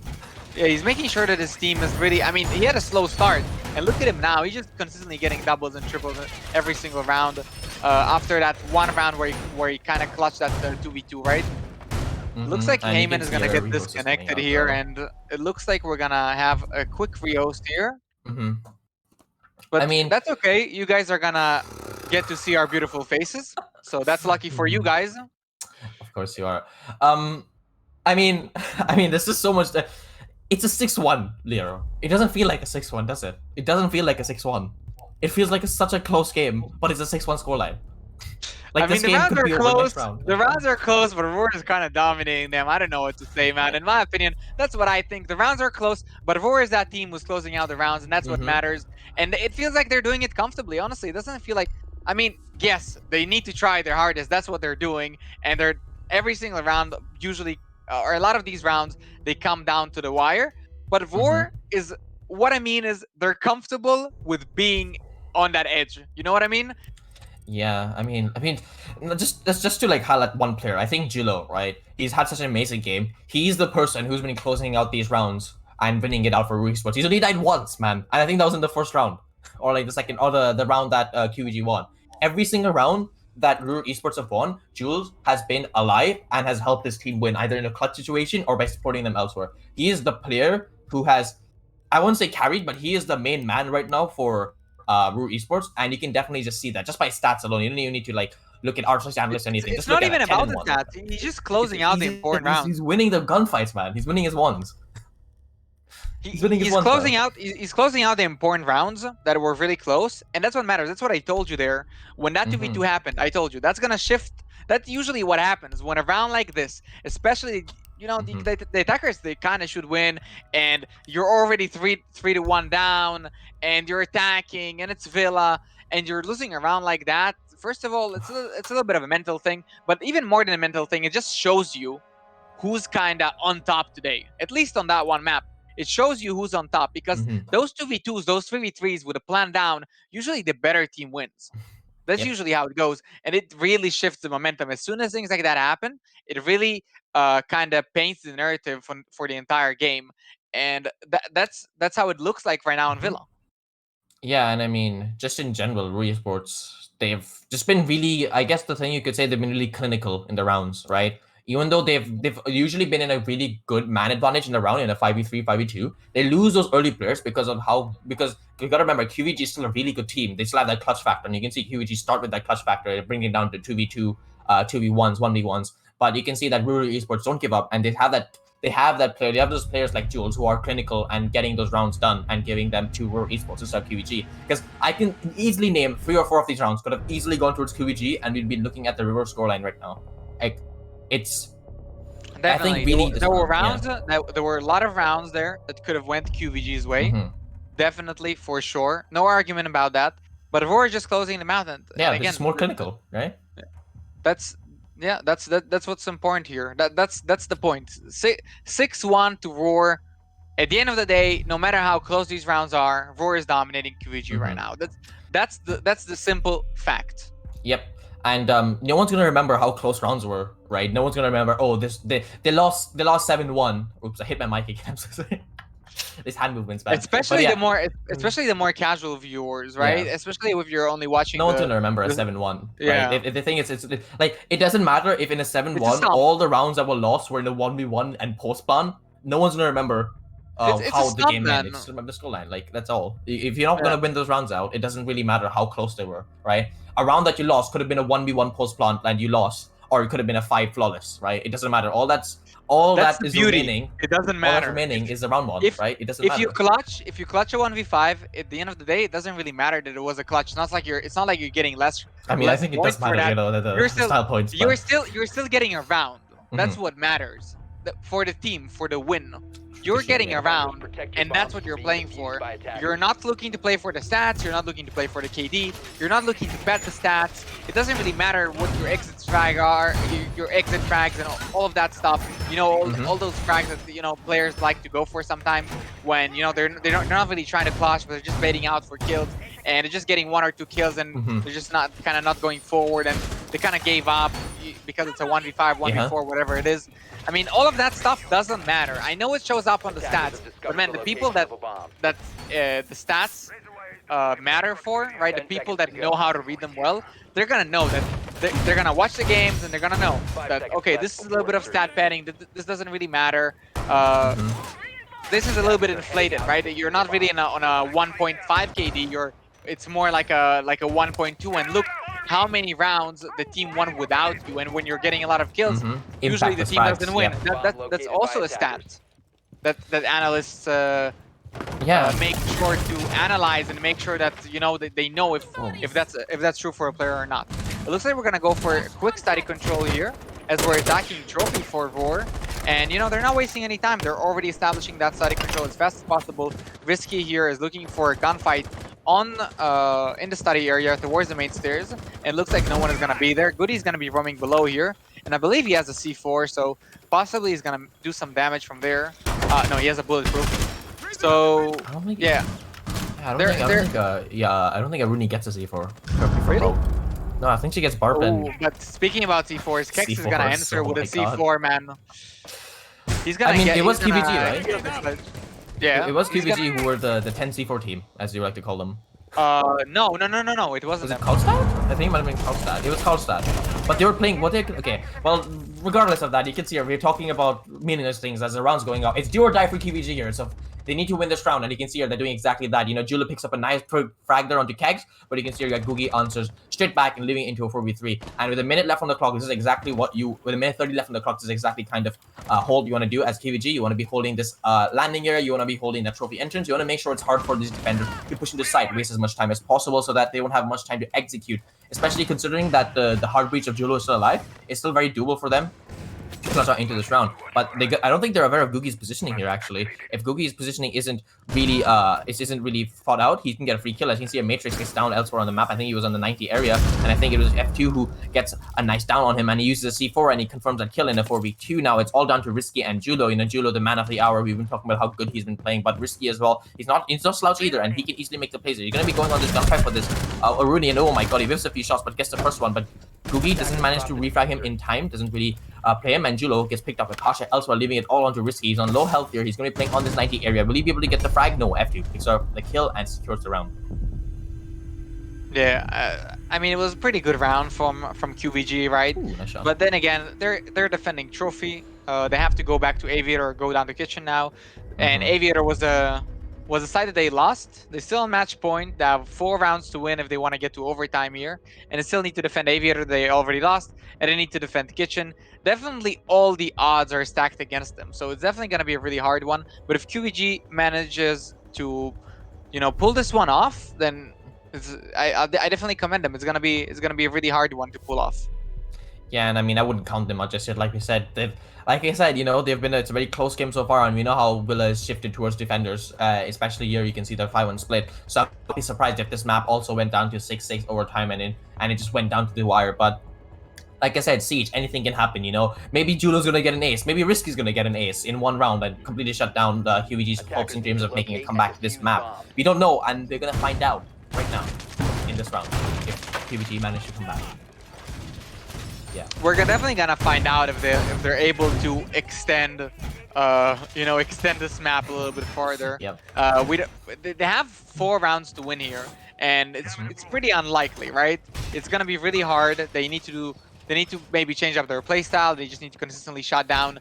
he's making sure that his team is really. I mean, he had a slow start, and look at him now. He's just consistently getting doubles and triples every single round. After that one round where he kind of clutched that 2v2, right? Looks like And you Heyman can is see gonna our get resources coming disconnected out, here, though. and it looks like we're gonna have a quick rehost here. But I mean, that's okay. You guys are gonna get to see our beautiful faces, so that's lucky for you guys. Of course you are. I mean, there's just so much. It's a 6-1, Leo. It doesn't feel like a 6-1, does it? It doesn't feel like a 6-1. It feels like such a close game, but it's a 6-1 scoreline. Like, I mean, this game could be over next round. The rounds are close, but Vor is kind of dominating them. I don't know what to say, man. In my opinion, that's what I think. The rounds are close, but Vor is that team who's closing out the rounds, and that's what matters. And it feels like they're doing it comfortably. Honestly, it doesn't feel like. I mean, yes, they need to try their hardest. That's what they're doing, and they're every single round. Usually, or a lot of these rounds, they come down to the wire. But Vor is what I mean is they're comfortable with being on that edge. You know what I mean? Yeah, I mean, just to like highlight one player. I think Julo, right? He's had such an amazing game. He's the person who's been closing out these rounds and winning it out for Ruhrsports. He's only died once, man, and I think that was in the first round, or like the second, or the round that qvG won. Every single round that Ruhrsports have won, Jules has been alive and has helped his team win either in a clutch situation or by supporting them elsewhere. He is the player who has, I won't say carried, but he is the main man right now for Ruhrsports, and you can definitely just see that just by stats alone. You don't even need to like look at artist analysts or anything. It's just not look even at about the stats. He's just closing out the important rounds. He's winning the gunfights, man. He's winning his ones. He's closing out the important rounds that were really close, and that's what matters. That's what I told you there. When that 2v2 happened, I told you that's gonna shift. That's usually what happens when a round like this, especially the attackers, they kind of should win, and you're already 3-1 down, and you're attacking, and it's Villa, and you're losing a round like that. First of all, it's a little bit of a mental thing, but even more than a mental thing, it just shows you who's kind of on top today, at least on that one map. It shows you who's on top, because those 2v2s, those 3v3s with a plan down, usually the better team wins. That's usually how it goes, and it really shifts the momentum. As soon as things like that happen, it really kind of paints the narrative for the entire game, and that's how it looks like right now in Villa. Yeah, and I mean, just in general, Ruhrsports, they've just been really, I guess the thing you could say, they've been really clinical in the rounds, right? Even though they've usually been in a really good man advantage in the round, in a 5v3, 5v2, they lose those early players because you gotta remember, qvG is still a really good team. They still have that clutch factor, and you can see qvG start with that clutch factor and bring it down to 2v2, 2v1s, 1v1s. But you can see that Ruhrsports don't give up, and they have that player. They have those players like Jules who are clinical and getting those rounds done and giving them to Ruhrsports instead of qvG. Because I can easily name 3 or 4 of these rounds could have easily gone towards qvG, and we'd be looking at the reverse scoreline right now. Like, it's definitely. I think really there were rounds. There were a lot of rounds there that could have went qvG's way. Definitely, for sure, no argument about that. But Vor is just closing them out, and again, it's more clinical, right? That's what's important here. That's the point. 6-1 to Roar. At the end of the day, no matter how close these rounds are, Roar is dominating qvG right now. That's the simple fact. Yep. And no one's gonna remember how close rounds were, right? No one's gonna remember. Oh, they lost 7-1. Oops, I hit my mic again. I'm so sorry. This hand movement's bad. Especially the more casual viewers, right? Yeah. Especially if you're only watching. No one's gonna remember a 7-1. Yeah. Right? The thing is, it's like it doesn't matter if in a 7-1 all the rounds that were lost were in a 1v1 and post plan. No one's gonna remember how the game ended. Just remember the scoreline. Like, that's all. If you're not gonna win those rounds out, it doesn't really matter how close they were, right? A round that you lost could have been a 1v1 post plant and you lost, or it could have been a 5 flawless, right? It doesn't matter. All that is remaining. It doesn't matter. All that's remaining is the round 1, right? It doesn't matter. If you clutch a 1v5, at the end of the day, it doesn't really matter that it was a clutch. It's not like you're getting less. I mean, I think it does matter, the style points. You're still getting a round. That's what matters for the team, for the win. you're getting around, and that's what you're playing for. You're not looking to play for the stats. You're not looking to play for the KD. You're not looking to bet the stats. It doesn't really matter what your exit frag are, your exit frags, and all of that stuff. You know, all those frags that players like to go for sometimes when they're not really trying to clash, but they're just baiting out for kills, and they're just getting 1 or 2 kills, and they're just not going forward, and they kind of gave up because it's a 1v5, 1v4, whatever it is. I mean, all of that stuff doesn't matter. I know it shows up on the stats, but man, the people that the stats matter for, right? The people that know how to read them well, they're gonna know that they're gonna watch the games and they're gonna know that okay, this is a little bit of stat padding. This doesn't really matter. This is a little bit inflated, right? You're not really on a 1.5 KD. It's more like a 1.2. And look how many rounds the team won without you, and when you're getting a lot of kills, usually the team doesn't win. That's also a stat that analysts make sure to analyze and make sure that that they know if that's true for a player or not. It looks like we're gonna go for a quick static control here as we're attacking trophy for Vor. And they're not wasting any time. They're already establishing that static control as fast as possible. Risky here is looking for a gunfight in the study area towards the main stairs. It looks like no one is gonna be there. Goody's gonna be roaming below here, and I believe he has a C4, so possibly he's gonna do some damage from there. No, he has a bulletproof. So yeah. I don't think Rooney gets a C4. Really? No, I think she gets Barp. But speaking about C4s, Kex is gonna answer with a C4, man. He's gonna. It was qvG, right? Yeah. It was qvG who were the 10 C4 team, as you like to call them. No. It wasn't. Was it Karlstad? I think it might have been Karlstad. It was Karlstad. But they were playing okay. Well, regardless of that, you can see we're talking about meaningless things as the round's going up. It's do or die for qvG here, so they need to win this round, and you can see here they're doing exactly that. Jula picks up a nice frag there onto Kegs, but you can see here you got Googie answers straight back and leaving into a 4v3. And with a minute left on the clock, this is exactly what with a minute 30 left on the clock, this is exactly kind of hold you want to do as qvG. You want to be holding this landing area, you want to be holding that trophy entrance, you want to make sure it's hard for these defenders to push into site, waste as much time as possible so that they won't have much time to execute, especially considering that the hard breach of Jula is still alive. It's still very doable for them to clutch out into this round, but I don't think they're aware of Googie's positioning here. Actually, if Googie's positioning isn't really thought out, he can get a free kill. As you can see, a Matrix gets down elsewhere on the map. I think he was on the 90 area, and I think it was F2 who gets a nice down on him, and he uses a C4 and he confirms that kill in a 4v2. Now it's all down to Risky and Julo. Julo, the man of the hour. We've been talking about how good he's been playing, but Risky as well. He's no slouch either, and he can easily make the plays. You're gonna be going on this gunfight for this Aruni, and oh my god, he whiffs a few shots, but gets the first one. But Googie doesn't manage to refrag him in time. Doesn't really play him, and Julo gets picked up with Kasha elsewhere, leaving it all onto Risky. He's on low health here. He's going to be playing on this 90 area. Will he be able to get the frag? No, F2 picks up the kill and secures the round. Yeah, I mean, it was a pretty good round from qvG, right? Ooh, nice shot. But then again, they're defending trophy. They have to go back to Aviator or go down to Kitchen now, and Aviator was a side that they lost. They still on match point. They have 4 rounds to win if they want to get to overtime here, and they still need to defend Aviator. They already lost, and they need to defend Kitchen. Definitely, all the odds are stacked against them, so it's definitely going to be a really hard one. But if qvG manages to, pull this one off, then I definitely commend them. It's gonna be a really hard one to pull off. Yeah, and I mean, I wouldn't count them out just yet. Like we said, it's a very close game so far, and we know how Villa is shifted towards defenders, especially here. You can see the 5-1 split. So I'd be surprised if this map also went down to 6-6 overtime and it just went down to the wire. But like I said, Siege, anything can happen. Maybe Julo's gonna get an ace, maybe Risky's gonna get an ace in one round and completely shut down the qvG's hopes and dreams of making a comeback to this map. We don't know, and they're gonna find out right now in this round if qvG managed to come back. Yeah, we're definitely gonna find out if they're able to extend this map a little bit farther. Yep. They have 4 rounds to win here, and it's pretty unlikely, right? It's gonna be really hard. They need to maybe change up their playstyle. They just need to consistently shut down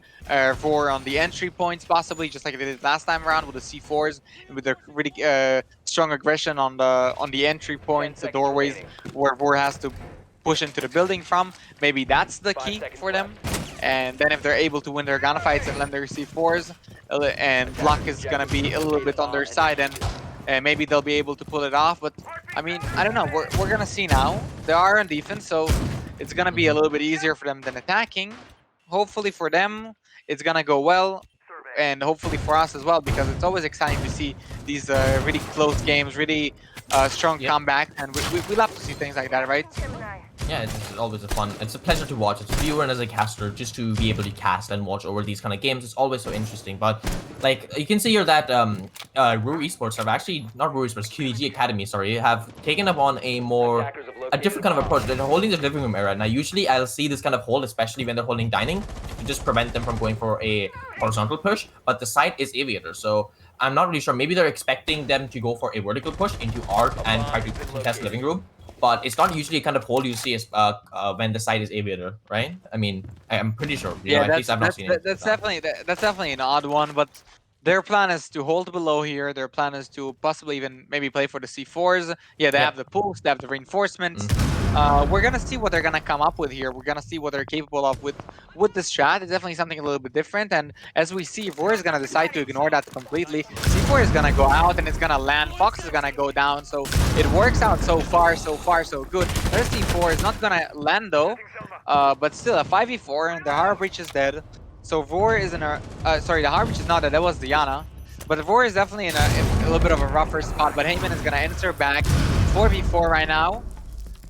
Vor on the entry points, possibly just like they did last time around with the C4s and with their really strong aggression on the entry points, the doorways where Vor has to push into the building from. Maybe that's the key for them. And then if they're able to win their gunfights and land their C4s, and luck is gonna be a little bit on their side, and maybe they'll be able to pull it off. But I mean, I don't know. We're gonna see now. They are on defense, so it's gonna be a little bit easier for them than attacking. Hopefully for them, it's gonna go well. and hopefully for us as well, because it's always exciting to see these really close games, really strong Yep. comeback, and we love to see things like that, right? Yeah, it's always it's a pleasure to watch. As a viewer and as a caster, just to be able to cast and watch over these kind of games, it's always so interesting. But like you can see here that Ruhrsports have actually not Ruhrsports, qvG Academy, sorry, have taken up on a different kind of approach. They're holding the living room area. Now, usually I'll see this kind of hold, especially when they're holding dining, to just prevent them from going for a horizontal push. But the site is aviator, so I'm not really sure. Maybe they're expecting them to go for a vertical push into arc and try to contest living room. But it's not usually a kind of hole you see as, when the site is aviator, right? I mean, I'm pretty sure. You know, Yeah, at least I've not seen anything like that. that's definitely an odd one, but their plan is to hold below here. Their plan is to possibly even maybe play for the C4s. Yeah, they have the pulse, they have the reinforcements. We're gonna see what they're gonna come up with here. We're gonna see what they're capable of with this strat. It's definitely something a little bit different. And as we see, Roar is gonna decide to ignore that completely. C4 is gonna go out and it's gonna land. Fox is gonna go down. So it works out so far, so good. Their C4 is not gonna land though. But still a 5v4 and the Harbor Breach is dead. So Vor is in a sorry, the Harbor Breach is not dead. That was Diana. But Vor is definitely in a little bit of a rougher spot. But Heyman is gonna enter back 4v4 right now.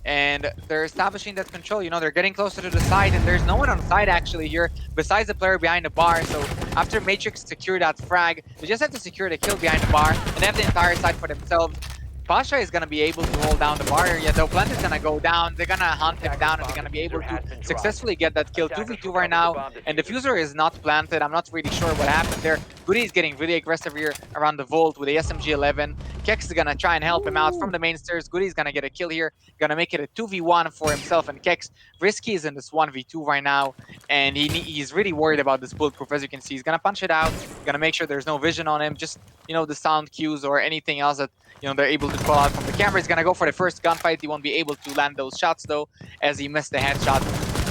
And they're establishing that control. You know, they're getting closer to the side, and there's no one on side actually here besides the player behind the bar. So after Matrix secured that frag, they just have to secure the kill behind the bar and have the entire side for themselves. Pasha is going to be able to hold down the bar area, though Plant is going to go down. They're going to hunt him down, and they're going to be able to successfully get that kill. 2v2 right now, and Diffuser is not planted. I'm not really sure what happened there. Goody is getting really aggressive here around the vault with the SMG-11. Kex is going to try and help him out from the main stairs. Goody is going to get a kill here. Going to make it a 2v1 for himself and Kex. Risky is in this 1v2 right now, and he's really worried about this bulletproof. As you can see, he's going to punch it out. Going to make sure there's no vision on him. Just, you know, the sound cues or anything else that, you know, they're able to call out from the camera. He's gonna go for the first gunfight. He won't be able to land those shots though, as he missed the headshot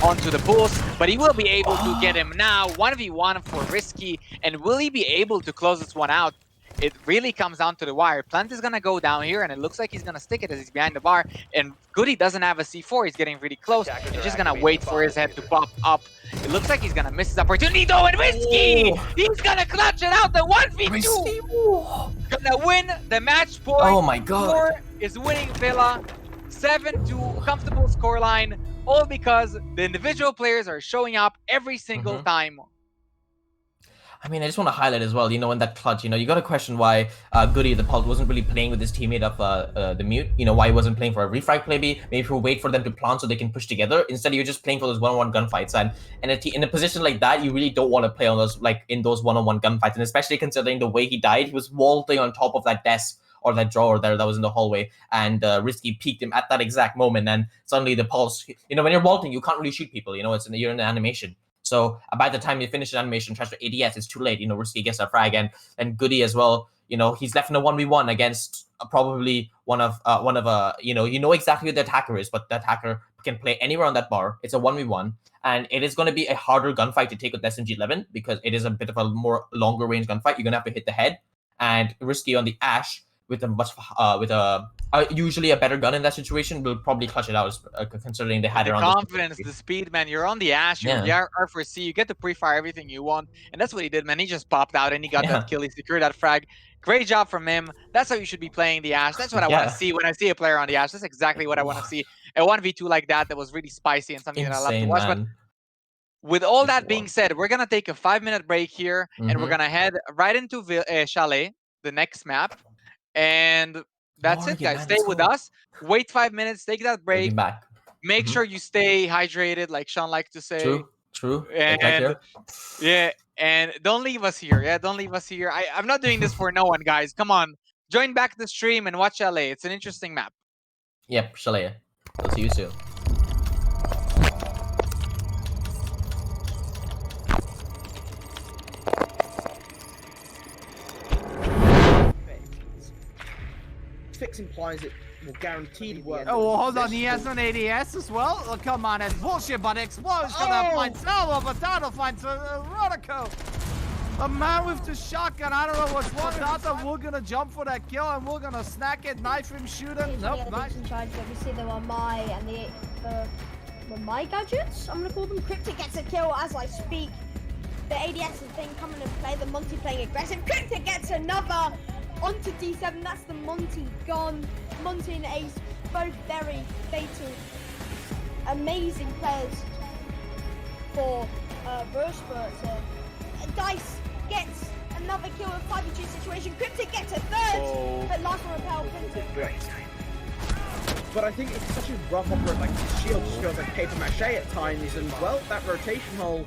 onto the pulse. But he will be able to get him now. 1v1 for Risky. And will he be able to close this one out? It really comes down to the wire. Plant is gonna go down here, and it looks like he's gonna stick it as he's behind the bar. And Goody doesn't have a C4. He's getting really close. He's just gonna wait for his head to pop up. It looks like he's gonna miss his opportunity though, and Risky! He's gonna clutch it out, the 1v2! Gonna win the match point. Oh my god. Roar is winning Villa. 7-2, comfortable scoreline. All because the individual players are showing up every single time. I mean, I just want to highlight as well, you know, in that clutch, you know, you got to question why Goody, the Pulse, wasn't really playing with his teammate of the Mute. You know, why he wasn't playing for a refrag play. Maybe if you wait for them to plant so they can push together. Instead, you're just playing for those one-on-one gunfights. And in a position like that, you really don't want to play on those, like, in those one-on-one gunfights. And especially considering the way he died, he was vaulting on top of that desk or that drawer there that was in the hallway, and Risky peeked him at that exact moment, and suddenly the Pulse, you know, when you're vaulting, you can't really shoot people, you know, you're in an animation. So by the time you finish the animation, transfer ADS, it's too late. You know, Risky gets a frag, and Goody as well. You know, he's left in a 1v1 against probably one of you know exactly who the attacker is, but the attacker can play anywhere on that bar. It's a 1v1, and it is going to be a harder gunfight to take with SMG-11 because it is a bit of a more longer range gunfight. You're gonna have to hit the head, and Risky on the Ash with usually a better gun in that situation will probably clutch it out, considering they had the it on confidence, the speed, man. You're on the Ash, you're the R4C, you get to pre-fire everything you want, and that's what he did, man. He just popped out and he got that kill, he secured that frag. Great job from him. That's how you should be playing the Ash. That's what I want to see when I see a player on the Ash. That's exactly what I want to see. A 1v2 like that was really spicy and something that I love to watch. Man. But with all that being said, we're going to take a 5-minute break here, and we're going to head right into Chalet, the next map. And that's it, guys. Stay with us. Wait 5 minutes. Take that break. Back. Make sure you stay hydrated, like Sean likes to say. True. And yeah, and don't leave us here. Yeah, don't leave us here. I'm not doing this for no one, guys. Come on, join back the stream and watch LA. It's an interesting map. Yep, Chalet. I'll see you soon. Fix implies it will guaranteed work. Oh, well, hold on. He has an ADS as well? Oh, come on, that's bullshit, but Explode's gonna find Salvo, Potato finds Rodico. A man with the shotgun, I don't know what's wrong with that. We're gonna jump for that kill and we're gonna snack it, knife him, shoot him. Nope, nice. Obviously, there were my gadgets. I'm gonna call them. Cryptic gets a kill as I speak. the ADS has been coming and play, the Monty playing aggressive. Cryptic gets another onto D7, that's the Monty gone. Monty and Ace, both very fatal. Amazing players for Ruhrsports. Dice gets another kill in 5v2 situation. Cryptic gets a third, but last one repel Cryptic. But I think it's such a rough operate, like his shield just feels like paper mache at times, and well, that rotation hole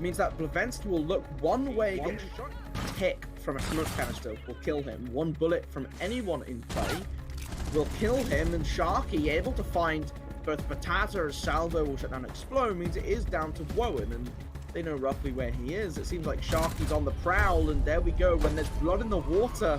means that Blavenski will look one way, get a tick from a smoke canister will kill him. One bullet from anyone in play will kill him, and Sharky able to find both Batata as Salvo will shut down Explode means it is down to Wowen, and they know roughly where he is. It seems like Sharky's on the prowl, and there we go. When there's blood in the water,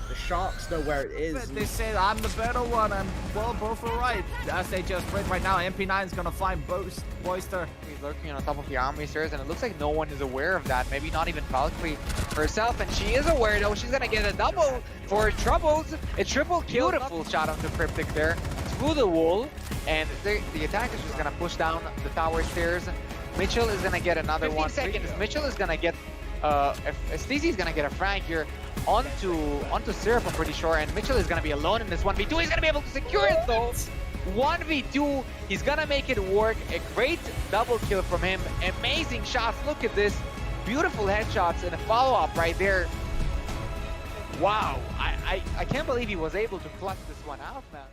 the Sharks know where it is. They say I'm the better one, and well, both are right. As they just read right now, MP9 is gonna find Boyster. He's lurking on top of the army stairs, and it looks like no one is aware of that. Maybe not even Valkyrie herself, and she is aware though. She's gonna get a double for troubles. A triple kill. Beautiful shot onto Cryptic there through the wall, and the attack is just gonna push down the tower stairs. Mitchell is gonna get another 1 seconds. Mitchell is gonna get Steezy is gonna get a frag here onto Syrup, I'm pretty sure, and Mitchell is gonna be alone in this 1v2. He's gonna be able to secure it though. 1v2, he's gonna make it work. A great double kill from him. Amazing shots. Look at this. Beautiful headshots and a follow-up right there. Wow, I can't believe he was able to clutch this one out, man.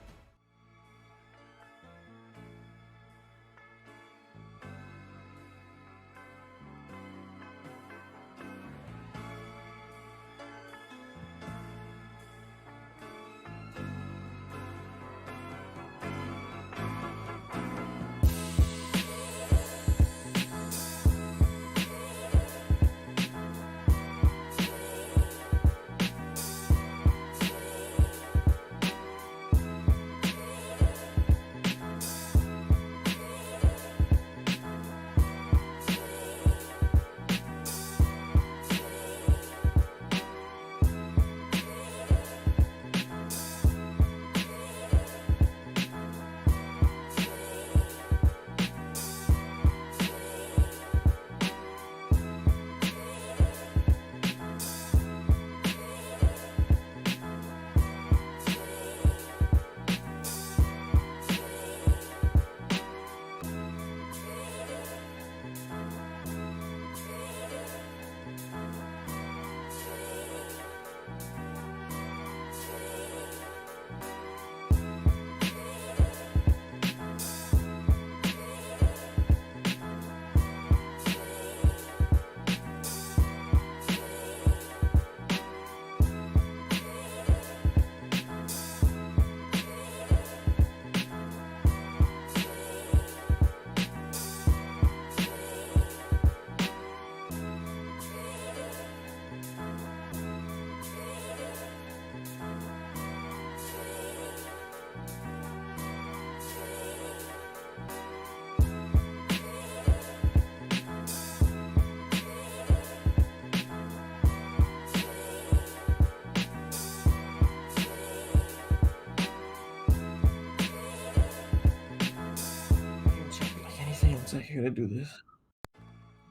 So you're gonna do this?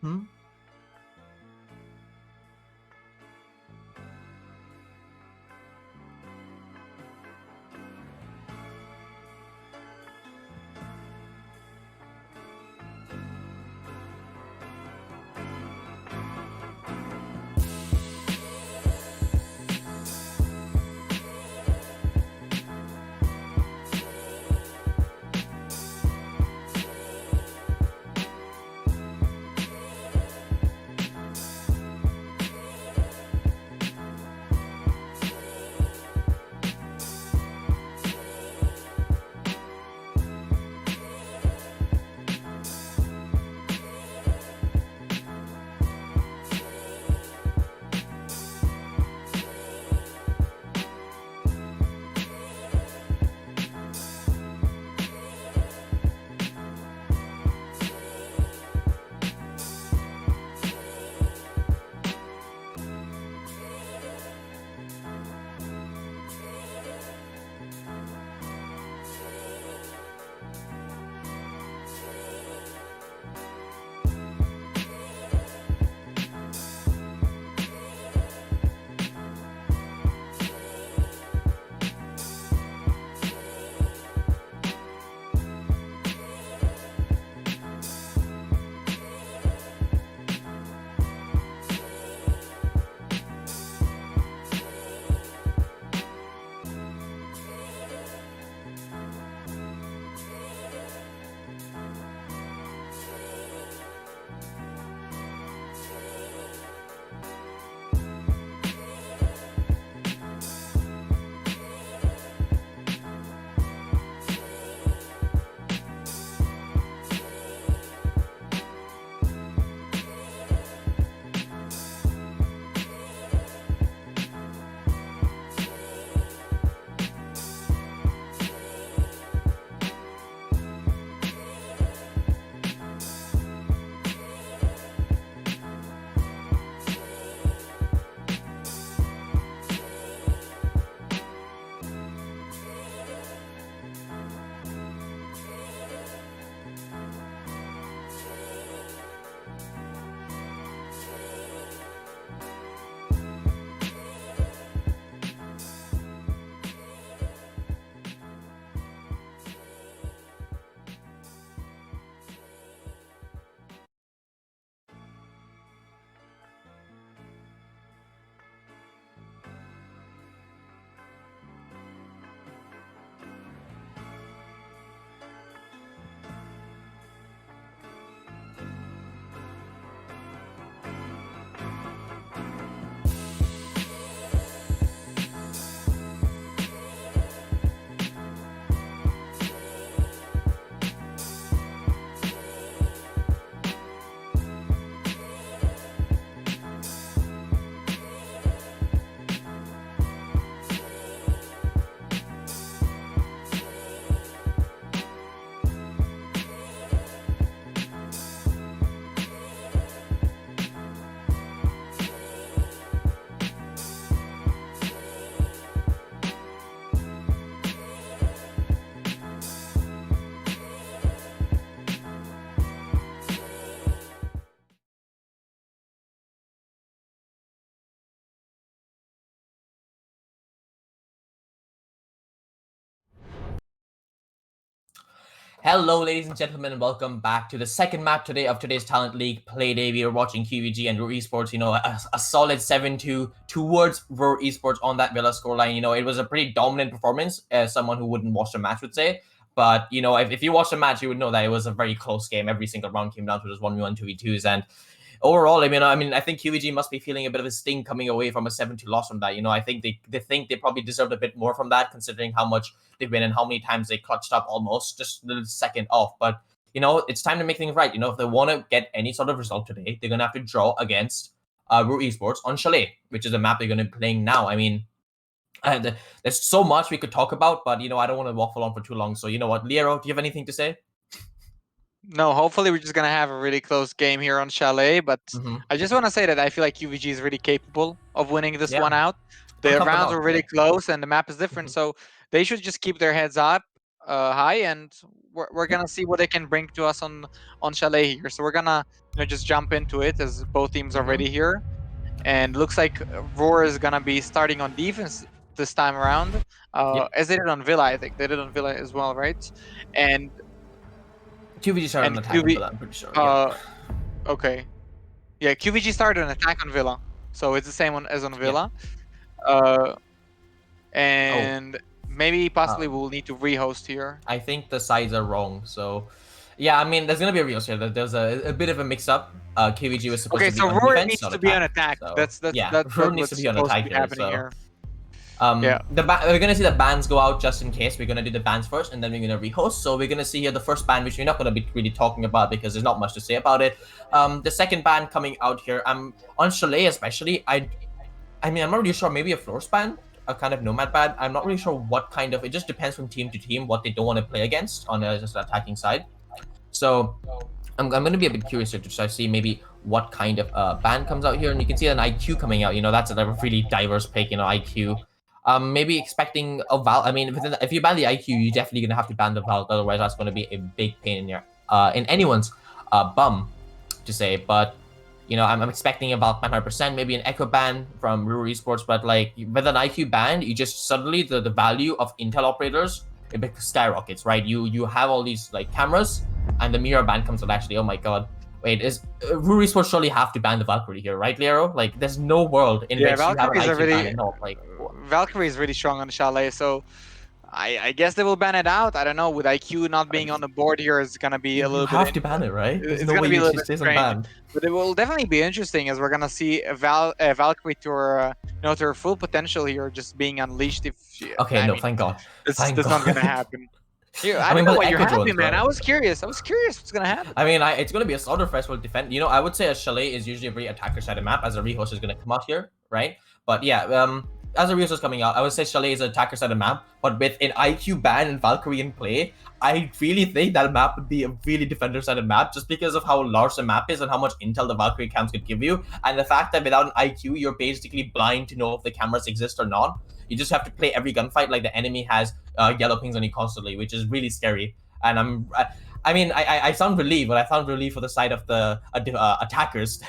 Hmm? Hello, ladies and gentlemen, and welcome back to the second map today of today's Talent League Playday. We are watching qvG and Ruhrsports, a solid 7-2 towards Ruhrsports on that Villa scoreline. It was a pretty dominant performance, as someone who wouldn't watch the match would say. But, if you watch the match, you would know that it was a very close game. Every single round came down to just 1v1, 2v2s, and overall, I think qvG must be feeling a bit of a sting coming away from a 7-2 loss from that. I think they think they probably deserved a bit more from that, considering how much they've been and how many times they clutched up almost just a little second off. But it's time to make things right. If they want to get any sort of result today, they're gonna have to draw against Ruhrsports on Chalet, which is a map they're gonna be playing now. And there's so much we could talk about, but I don't want to waffle on for too long. So what, Liero, do you have anything to say? No, hopefully we're just gonna have a really close game here on Chalet. But I just want to say that I feel like qvG is really capable of winning this one out. The rounds were really close, and the map is different, so they should just keep their heads up high, and we're gonna see what they can bring to us on Chalet here. So we're gonna just jump into it as both teams are ready here, and looks like Roar is gonna be starting on defense this time around, as they did on Villa. I think they did on Villa as well, right? And qvG started an attack on Villa, I'm pretty sure. Okay. Yeah, qvG started an attack on Villa, so it's the same one as on Villa. And maybe possibly we'll need to rehost here. I think the sides are wrong, so yeah, there's gonna be a rehost here. There's a bit of a mix-up. qvG was supposed to be on Roar defense, needs not to be on attack. attack. So, That's Roar needs to be on attack here. Happening here. We're gonna see the bans go out just in case. We're gonna do the bans first, and then we're gonna rehost. So we're gonna see here the first ban, which we're not gonna be really talking about because there's not much to say about it. The second ban coming out here, on Chalet especially. I'm not really sure. Maybe a floor span, a kind of nomad ban. I'm not really sure what kind of. It just depends from team to team what they don't want to play against on just the attacking side. So I'm gonna be a bit curious here to try to see maybe what kind of ban comes out here, and you can see an IQ coming out. That's a really diverse pick. IQ. Maybe expecting a Val. If you ban the IQ, you're definitely gonna have to ban the Val. Otherwise, that's gonna be a big pain in your in anyone's bum to say. But I'm expecting a Val ban 100%, maybe an Echo ban from Ruhrsports. But like with an IQ ban, you just suddenly the value of Intel operators it skyrockets, right? You have all these like cameras, and the mirror ban comes out. Actually, oh my god. Wait, is Ruhrsports surely have to ban the Valkyrie here, right, Liero? Like, there's no world in which you have an IQ ban and not like. Valkyrie is really strong on Chalet, so I guess they will ban it out. I don't know. With IQ not being on the board here, it's gonna be a little bit. You have to ban it, right? There's no way it stays unbanned. But it will definitely be interesting as we're gonna see a Valkyrie to her, to her full potential here, just being unleashed. Thank God. That's not gonna happen. I don't know why you're happy, man. I was curious what's gonna happen. It's gonna be a Slaughter Fest will defend. I would say a Chalet is usually a very attacker-sided map, as a rehost is gonna come out here, right? But yeah, as a rehost is coming out, I would say Chalet is an attacker-sided map, but with an IQ ban and Valkyrie in play, I really think that map would be a really defender-sided map, just because of how large the map is and how much intel the Valkyrie cams could give you, and the fact that without an IQ, you're basically blind to know if the cameras exist or not. You just have to play every gunfight like the enemy has yellow pings on you constantly, which is really scary. And I sound relieved, but I found relief for the side of the attackers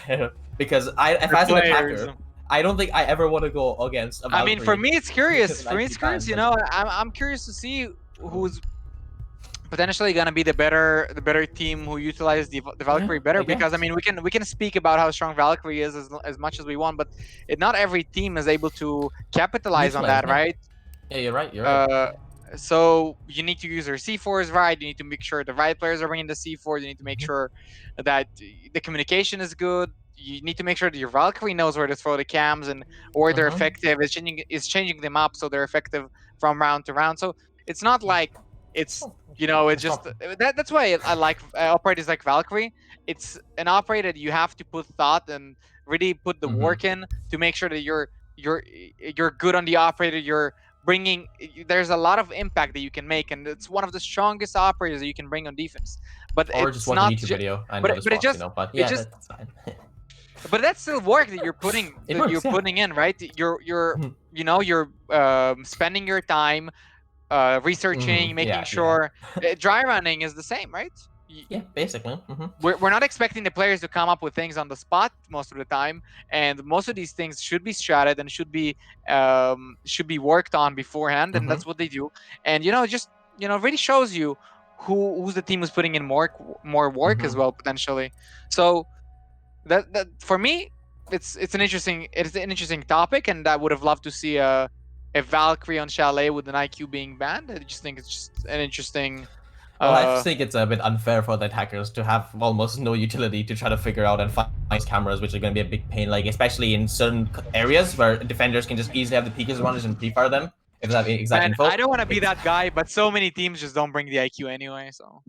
because if I was an attacker, I don't think I ever want to go against a Valkyrie. For me, it's curious. I'm curious to see who's potentially gonna be the better team who utilize the Valkyrie better, because we can speak about how strong Valkyrie is as much as we want, but not every team is able to capitalize on that, right? Yeah, you're right. So you need to use your C4s right. You need to make sure the right players are bringing the C4. You need to make sure that the communication is good. You need to make sure that your Valkyrie knows where to throw the cams and where they're effective. It's changing them up so they're effective from round to round. So it's not like it's it's just that's why I like operators like Valkyrie. It's an operator that you have to put thought and really put the work in to make sure that you're good on the operator. You're bringing. There's a lot of impact that you can make, and it's one of the strongest operators that you can bring on defense. But or it's just watch not a YouTube video. I know but this it just that's fine. But that's still work that you're putting putting in, right? You're spending your time researching, making sure dry running is the same, right? Yeah, basically. We're not expecting the players to come up with things on the spot most of the time, and most of these things should be stratted and should be worked on beforehand, and that's what they do. And just really shows you who's the team who's putting in more work as well potentially. So that for me, it's an interesting topic, and I would have loved to see a Valkyrie on Chalet with an IQ being banned. I just think it's just an interesting. Well, I just think it's a bit unfair for the attackers to have almost no utility to try to figure out and find cameras, which are going to be a big pain, like especially in certain areas where defenders can just easily have the peek advantage and pre-fire them if they have exact info. I don't want to be that guy, but so many teams just don't bring the IQ anyway. So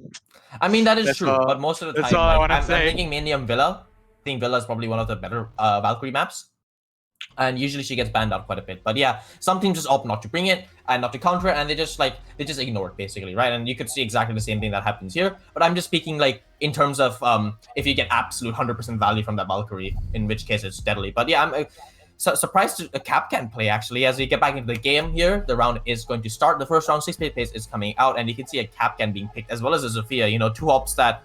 I mean that is That's true, all- but most of the that's time, all I like, wanna I'm say. thinking mainly on Villa. I think Villa is probably one of the better Valkyrie maps. And usually she gets banned out quite a bit. But yeah, some teams just opt not to bring it and not to counter it, and they just ignore it basically, right? And you could see exactly the same thing that happens here. But I'm just speaking like in terms of if you get absolute 100% value from that Valkyrie, in which case it's deadly. But yeah, I'm surprised a cap can play actually. As we get back into the game here, the round is going to start. The first round 6-play pace is coming out, and you can see a cap can being picked as well as a Zofia. You know, two ops that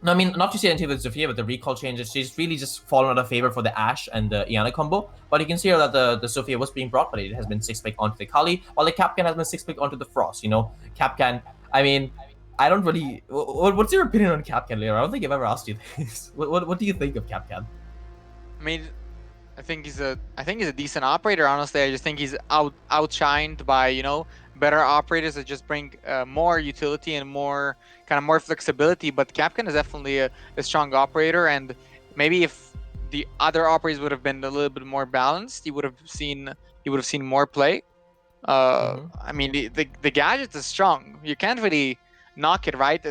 no, I mean, not to say anything with Zofia, but the recall changes, she's really just fallen out of favor for the Ashe and the Iana combo. But you can see here that the Zofia was being brought, but it has been 6-pick onto the Kali, while the Capcan has been 6-pick onto the Frost, you know? Capcan, I mean, I don't really... What's your opinion on Capcan, Leo? I don't think I've ever asked you this. What do you think of Capcan? I mean, I think he's a decent operator. Honestly, I just think he's outshined by, you know, better operators that just bring more utility and more flexibility. But Capcan is definitely a strong operator, and maybe if the other operators would have been a little bit more balanced, you would have seen more play. I mean, the gadget is strong. You can't really knock it, right?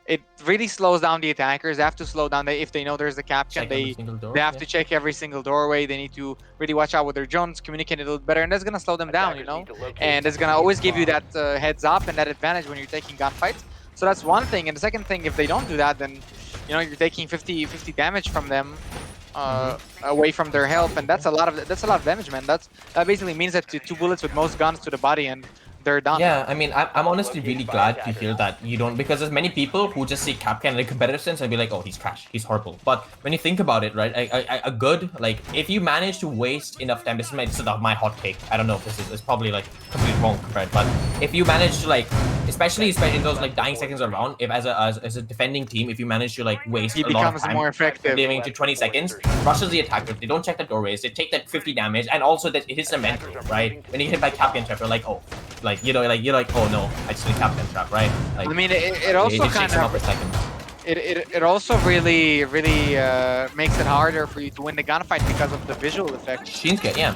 It really slows down the attackers. They have to slow down. If they know there's a Capcan, they have to check every single doorway. They need to really watch out with their drones, communicate a little better, and that's gonna slow them down, you know. And it's gonna always give you that heads up and that advantage when you're taking gunfights. So that's one thing. And the second thing, if they don't do that, then you know you're taking 50 damage from them away from their health, and that's a lot of damage, man. That basically means that 2 bullets with most guns to the body and they're done. Yeah, I mean, I'm honestly really glad to hear that you don't, because there's many people who just see Capcan in a competitive sense and be like, oh, he's trash, he's horrible. But when you think about it, right, a good, like, if you manage to waste enough time, this is my hot take, I don't know if this is, it's probably like completely wrong, right? But if you manage to like, especially in those like dying seconds around, if as a defending team, if you manage to like waste a lot of time, more effective, leaving to 20 seconds, rushes the attacker, they don't check the doorways, they take that 50 damage, and also that it hits the mental, right? When you hit by Capcan trap, you're like, oh. Like, you're like, oh no, I just need Capcan trap, right? Like, I mean, it also kind of it also really makes it harder for you to win the gunfight because of the visual effect. Sheen's good, yeah.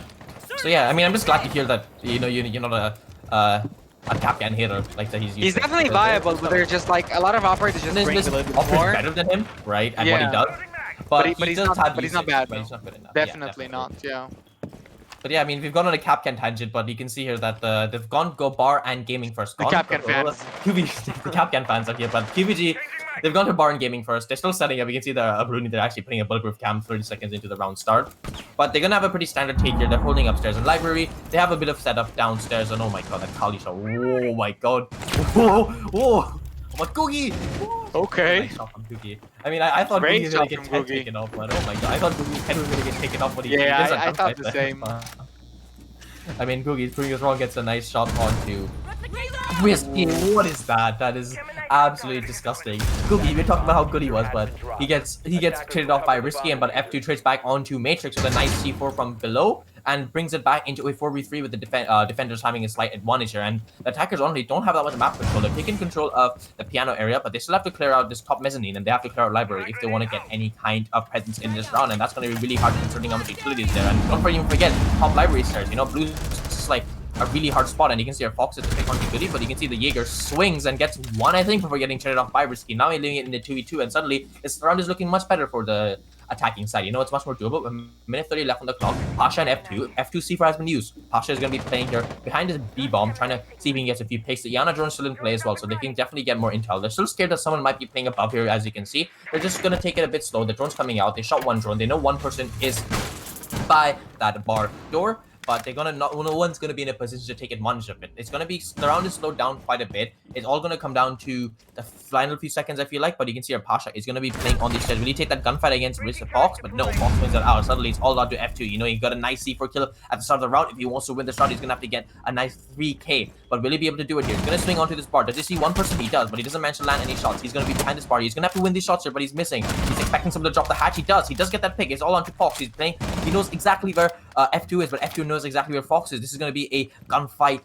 So yeah, I mean, I'm just glad to hear that you're not a Capcan hitter like that. He's definitely viable, but there's just like a lot of operators just bring a little bit more. Better than him, right? And what he does, but he's not bad. But he's not good enough. Definitely not. Yeah. But yeah, I mean, we've gone on a Capcan tangent, but you can see here that they've go bar and gaming first. The Capcan fans. The Capcan fans are here, but qvG, they've gone to bar and gaming first. They're still setting up. You can see the Bruni, they're actually putting a bulletproof cam 30 seconds into the round start. But they're going to have a pretty standard take here. They're holding upstairs in library. They have a bit of setup downstairs. And oh my god, that Kali shot. Oh my god. Whoa, whoa. Oh my Googie. Okay. Nice shot from Googie. I mean, I thought Googie was going to get 10 taken off, but oh my god. I thought Googie's head was going to get taken off when he I thought the same. I mean, Googie, proving us wrong, gets a nice shot onto Risky. What is that? That is absolutely disgusting. Googie, we're talking about how good he was, but he gets traded off by Risky, and but F2 trades back onto Matrix with a nice C4 from below and brings it back into a 4v3 with the defenders having a slight advantage here. And the attackers only don't have that much map control. They're taking control of the piano area, but they still have to clear out this top mezzanine, and they have to clear out library if they want to get any kind of presence in this round. And that's going to be really hard considering how much utility is there. And don't even forget top library stairs. You know, blue is like a really hard spot, and you can see our Fox is to pick on utility, but you can see the Jaeger swings and gets one, I think, before getting traded off by Risky. Now he's leaving it in the 2v2, and suddenly this round is looking much better for the attacking side. You know, it's much more doable. A minute 30 left on the clock. Pasha and F2. F2 C4 has been used. Pasha is going to be playing here behind his B-bomb, trying to see if he can get a few picks. The Iana drone still in play as well, so they can definitely get more intel. They're still scared that someone might be playing above here, as you can see. They're just going to take it a bit slow. The drone's coming out. They shot one drone. They know one person is by that bar door. but they're gonna no one's gonna be in a position to take advantage of it. It's gonna be the round is slowed down quite a bit. It's all gonna come down to the final few seconds, I feel like. But you can see our Pasha is gonna be playing on the stage. Will he take that gunfight against Mr. Fox? But no, Fox wins it out. Suddenly it's all down to F2. You know, he got a nice C4 kill at the start of the round. If he wants to win this round, he's gonna have to get a nice 3k. But will he be able to do it here? He's gonna swing onto this bar. Does he see one person? He does, but he doesn't manage to land any shots. He's gonna be behind this bar. He's gonna have to win these shots here, but he's missing. He's expecting someone to drop the hatch. He does. He does get that pick. It's all onto Fox. He's playing. He knows exactly where F2 is, but F2 knows exactly where Fox is. This is gonna be a gunfight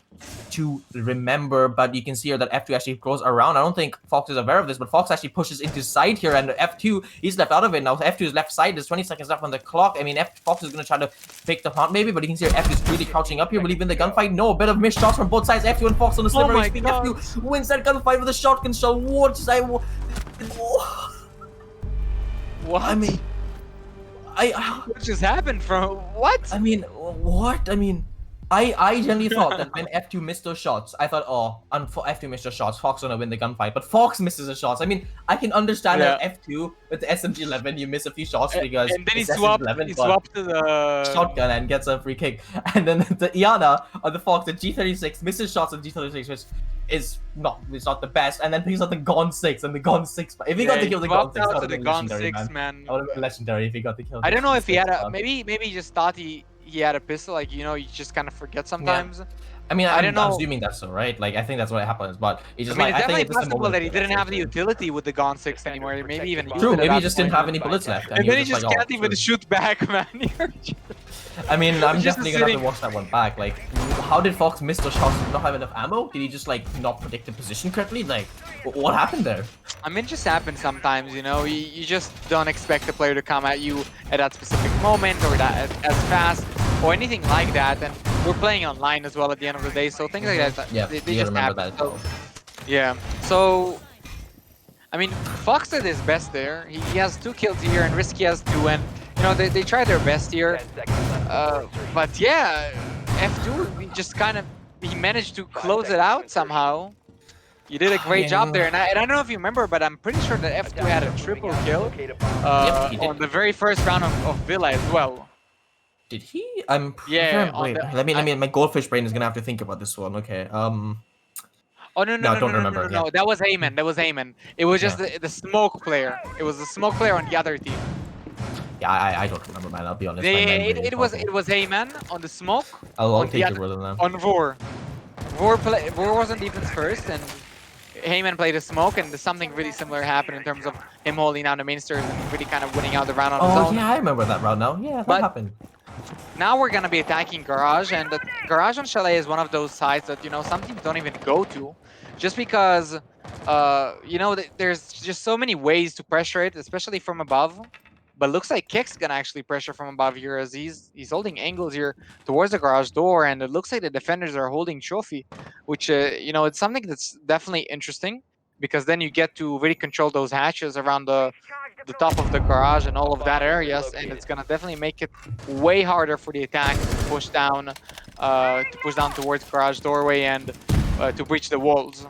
to remember, but you can see here that F2 actually goes around. I don't think Fox is aware of this, but Fox actually pushes into side here, and F2 he's left out of it now. F2 is left side. There's 20 seconds left on the clock. I mean, Fox is gonna try to pick the plant maybe, but you can see here F2 is really crouching up here. Will he win the gunfight? No, a bit of missed shots from both sides. F2 and Fox on the slippery speed. F2 wins that gunfight with a shotgun shell. What? What? I mean, what just happened from what? I mean, what? I mean, I generally thought that when F2 missed those shots, I thought, oh, F2 missed those shots, Fox gonna win the gunfight. But Fox misses the shots. I mean, I can understand that F2 with the SMG-11, you miss a few shots because and then he swapped to the shotgun and gets a free kick. And then the Iana on the Fox, the G36 misses shots on G36, which is not the best. And then he's on the Gon 6 and the Gon 6. If he got the kill, the Gon 6, that would have been legendary, man. That would have been legendary if he got the kill. I don't know if he had a maybe he just thought he had a pistol, like, you know, you just kind of forget sometimes. Yeah. I mean, I'm know. assuming that's so, right? Like, I think that's what happens, but he just I mean, like, it's I think definitely it's possible that he didn't have the utility with the Gon 6 anymore. Maybe even true. Maybe he just didn't have any bullets left, and then he just like, can't even shoot back, man. I mean, I'm just definitely gonna have to watch that one back. Like, how did Fox miss those shots and not have enough ammo? Did he just like not predict the position correctly? Like, what happened there? I mean, it just happens sometimes, you know. You just don't expect the player to come at you at that specific moment or that as fast or anything like that. And we're playing online as well at the end of the day, so things like that. Yeah, they you just remember happen. that. Well. Yeah. So, I mean, Fox did his best there. He has 2 kills here, and Risky has 2, and you know they tried their best here. But yeah, F2 just kind of he managed to close it out somehow. You did a great job there, and I don't know if you remember, but I'm pretty sure that F2 had a triple kill on the very first round of Villa as well. Did he? I'm wait. Let me. My goldfish brain is gonna have to think about this one. Okay. Oh no! Don't remember. No, that was Heyman. That was Heyman. It was just the smoke player. It was the smoke player on the other team. Yeah, I don't remember, man. I'll be honest. It was Heyman on the smoke. I'll take your word on that. On Vor. Vor was on defense first, and Heyman played a smoke, and something really similar happened in terms of him holding down the main stairs and really kind of winning out the round on his own. Oh yeah, I remember that round now. Yeah, that happened. Now we're gonna be attacking Garage, and the Garage on Chalet is one of those sites that, you know, some teams don't even go to, just because you know, there's just so many ways to pressure it, especially from above. But looks like Kick's gonna actually pressure from above here, as he's holding angles here towards the garage door, and it looks like the defenders are holding Trophy, which you know, it's something that's definitely interesting, because then you get to really control those hatches around the top of the garage and all of that areas, and it's gonna definitely make it way harder for the attack to push down towards garage doorway and to breach the walls.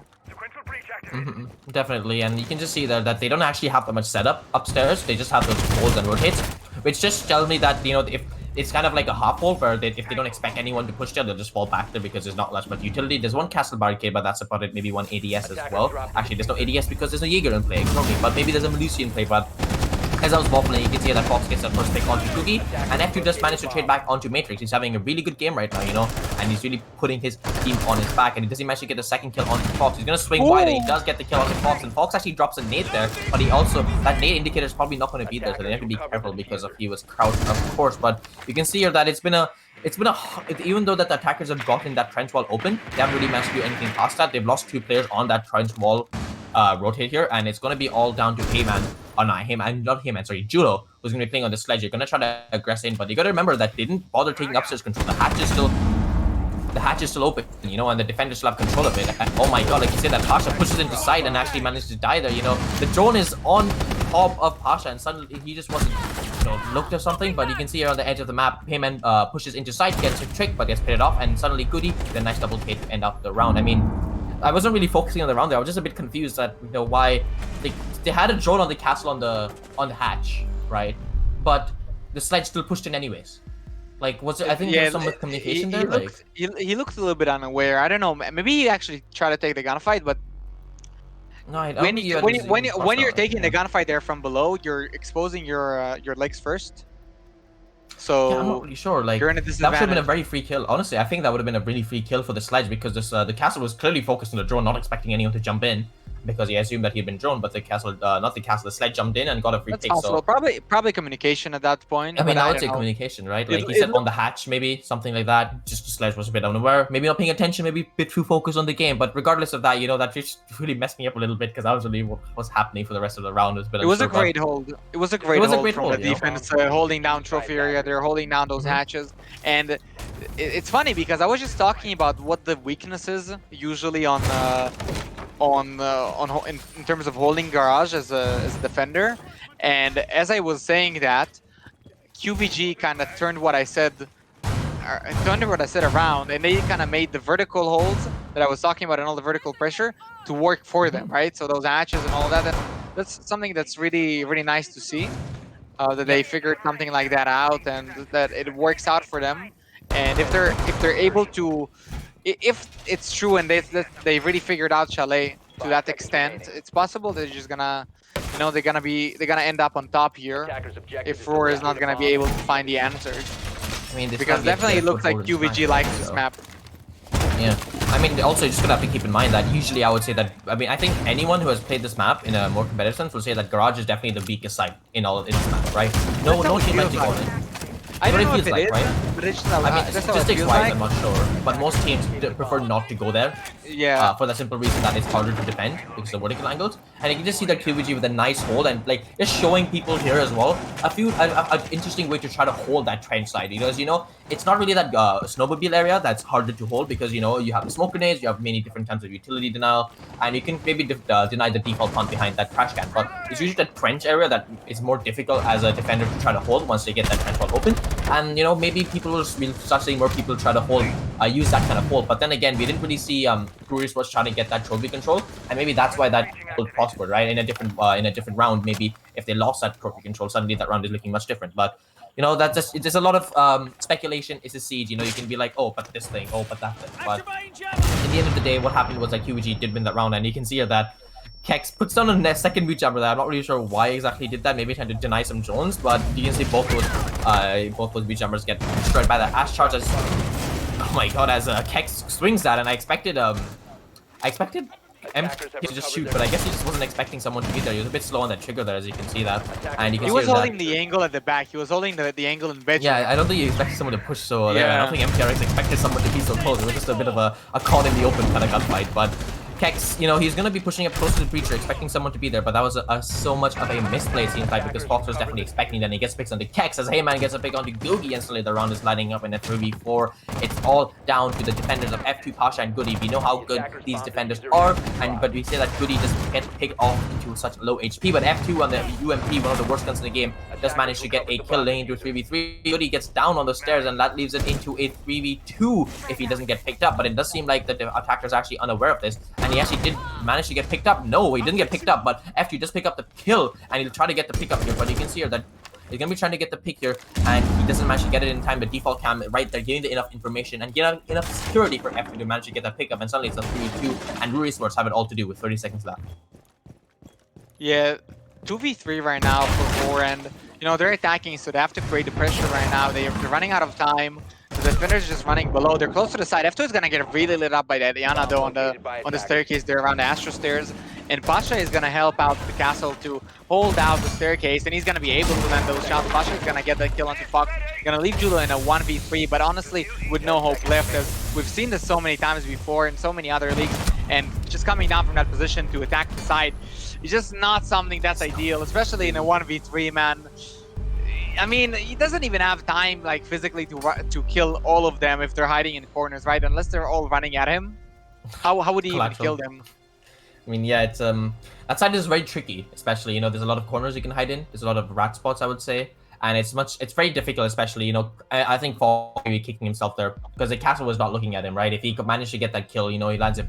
Definitely, and you can just see there that they don't actually have that much setup upstairs. They just have those walls and rotates, which just tells me that, you know, if it's kind of like a half wall where if they don't expect anyone to push there, they'll just fall back there because there's not much utility. There's one castle barricade, but that's about it. Maybe one ADS as well. Actually, there's no ADS because there's no Jaeger in play, but maybe there's a Melusi in play. But as I was waffling, you can see that Fox gets the first pick onto Cookie, and F2 just managed to trade back onto Matrix. He's having a really good game right now, you know, and he's really putting his team on his back, and he doesn't manage to get the second kill onto Fox. He's gonna swing wide, and he does get the kill onto Fox, and Fox actually drops a nade there, but he also, that nade indicator is probably not going to be there, so they have to be careful because he was crouched, of course. But you can see here that it's been a even though that the attackers have gotten that trench wall open, they haven't really managed to do anything past that. They've lost 2 players on that trench wall rotate here, and it's going to be all down to Heyman. Oh no, sorry, Julo, who's going to be playing on the sledge. You're going to try to aggress in, but you got to remember that they didn't bother taking upstairs control. The hatch is still open, you know, and the defenders still have control of it. And, oh my god, like you said, that Pasha pushes into side and actually managed to die there, you know. The drone is on top of Pasha, and suddenly he just wasn't, you know, looked or something, but you can see here on the edge of the map, Heyman pushes into side, gets a trick, but gets pitted off, and suddenly Goody with a nice double hit to end up the round. I mean, I wasn't really focusing on the round there. I was just a bit confused that, you know, why they had a drone on the castle on the hatch, right? But the sledge still pushed in anyways. Like, was it? I think Yeah, there's some communication he there. Like, looked he looked a little bit unaware. I don't know. Maybe he actually tried to take the gunfight, but no, I don't think you had when you're taking the gunfight there from below, you're exposing your legs first. Yeah, I'm not So really sure. Like, you're in a that should have been a disadvantage. very free kill. Honestly, I think that would have been a really free kill for the sledge because this the castle was clearly focused on the drone, not expecting anyone to jump in because he assumed that he'd been drone. But the castle, not the castle, the sledge jumped in and got a free That's pick. possible. So Probably communication at that point. I mean, but I I would don't say know. communication, right? It- Like he it said on the hatch, maybe something like that. Just the sledge was a bit unaware, maybe not paying attention, maybe a bit too focused on the game. But regardless of that, that just really messed me up a little bit because I was really what was happening for the rest of the round. It was a great hold. It was a great hold from the defense, holding down trophy area. They're holding down those hatches, and it's funny because I was just talking about what the weaknesses usually in terms of holding garage as a defender, and as I was saying that, qvG kind of turned what I said around, and they kind of made the vertical holds that I was talking about and all the vertical pressure to work for them, right? So those hatches and all that, and that's something that's really really nice to see. That they figured something like that out and that it works out for them. And if they're able to, if it's true and they really figured out Chalet to that extent, it's possible they're just gonna, they're gonna end up on top here if Roar is not gonna be able to find the answers. I mean, Because definitely it looks like qvG likes this map. Yeah, I mean, also you just gotta have to keep in mind that usually I would say that, I mean, I think anyone who has played this map in a more competitive sense will say that Garage is definitely the weakest side in this map, right? No team likes to go in. I don't know What it if feels it is, like, right? but it's just I mean, that's how it statistics feels wise, like. I'm not sure, but most teams prefer not to go there. Yeah. For the simple reason that it's harder to defend because of vertical angles, and you can just see that qvG with a nice hold and like just showing people here as well an interesting way to try to hold that trench side, because it's not really that snowmobile area that's harder to hold because you have the smoke grenades, you have many different types of utility denial, and you can maybe deny the default punt behind that trash can, but it's usually the trench area that is more difficult as a defender to try to hold once they get that trench wall open. And maybe we'll start seeing more people try to hold, use that kind of hold. But then again, we didn't really see Ruhrsports trying to get that trophy control, and maybe that's why that hold prospered, right? In a different round, maybe if they lost that trophy control, suddenly that round is looking much different. But that's just there's a lot of speculation. It's a siege. You can be like, oh, but this thing, oh, but that thing. But in the end of the day, what happened was that qvG did win that round, and you can see here that Kex puts down a second beat jumper there. I'm not really sure why exactly he did that. Maybe trying to deny some drones, but you can see both those beat jumpers get destroyed by the Ash charge as, oh my god, as Kex swings that, and I expected M to just shoot, but I guess he just wasn't expecting someone to be there. He was a bit slow on that trigger there, as you can see that. And you can He see was that. holding the angle at the back. He was holding the angle in bed. Yeah, I don't think you expected someone to push so there. I Yeah. don't think MTRX expected someone to be so close. It was just a bit of a caught in the open kind of gunfight, but Kex, he's going to be pushing up close to the breacher, expecting someone to be there, but that was so much of a misplay, it seems like, because Fox was definitely expecting that, and he gets picks onto Kex, as Heyman gets a pick onto Googie, and suddenly the round is lining up in a 3v4. It's all down to the defenders of F2, Pasha, and Goody. We know how good these defenders are, but we say that Goody just gets picked off into such low HP, but F2 on the UMP, one of the worst guns in the game, does manage to get a kill laying into a 3v3. Goody gets down on the stairs, and that leaves it into a 3v2 if he doesn't get picked up, but it does seem like the attacker is actually unaware of this, and he actually did manage to get picked up. No, he didn't get picked up, but F2 does pick up the kill, and he'll try to get the pick up here, but you can see here that he's going to be trying to get the pick here, and he doesn't manage to get it in time. The default cam right there, giving the enough information and enough security for F2 to manage to get that pick up, and suddenly it's a 3v2, and Ruhrsports have it all to do with 30 seconds left. Yeah, 2v3 right now for Roar, and they're attacking, so they have to create the pressure right now. They're running out of time. The defender's just running below. They're close to the side. F2 is gonna get really lit up by that Yana though on the staircase there around the Astro stairs. And Pasha is gonna help out the castle to hold out the staircase, and he's gonna be able to land those shots. Pasha is gonna get that kill onto Fox. Gonna leave Julo in a 1v3, but honestly with no hope left, as we've seen this so many times before in so many other leagues, and just coming down from that position to attack the side is just not something that's ideal, especially in a 1v3, man. I mean, he doesn't even have time, like, physically to kill all of them if they're hiding in corners, right? Unless they're all running at him. How would he even kill them? I mean, yeah, it's that side is very tricky, especially there's a lot of corners you can hide in. There's a lot of rat spots, I would say, and it's very difficult, especially I think for maybe kicking himself there because the castle was not looking at him, right? If he could manage to get that kill, he lands it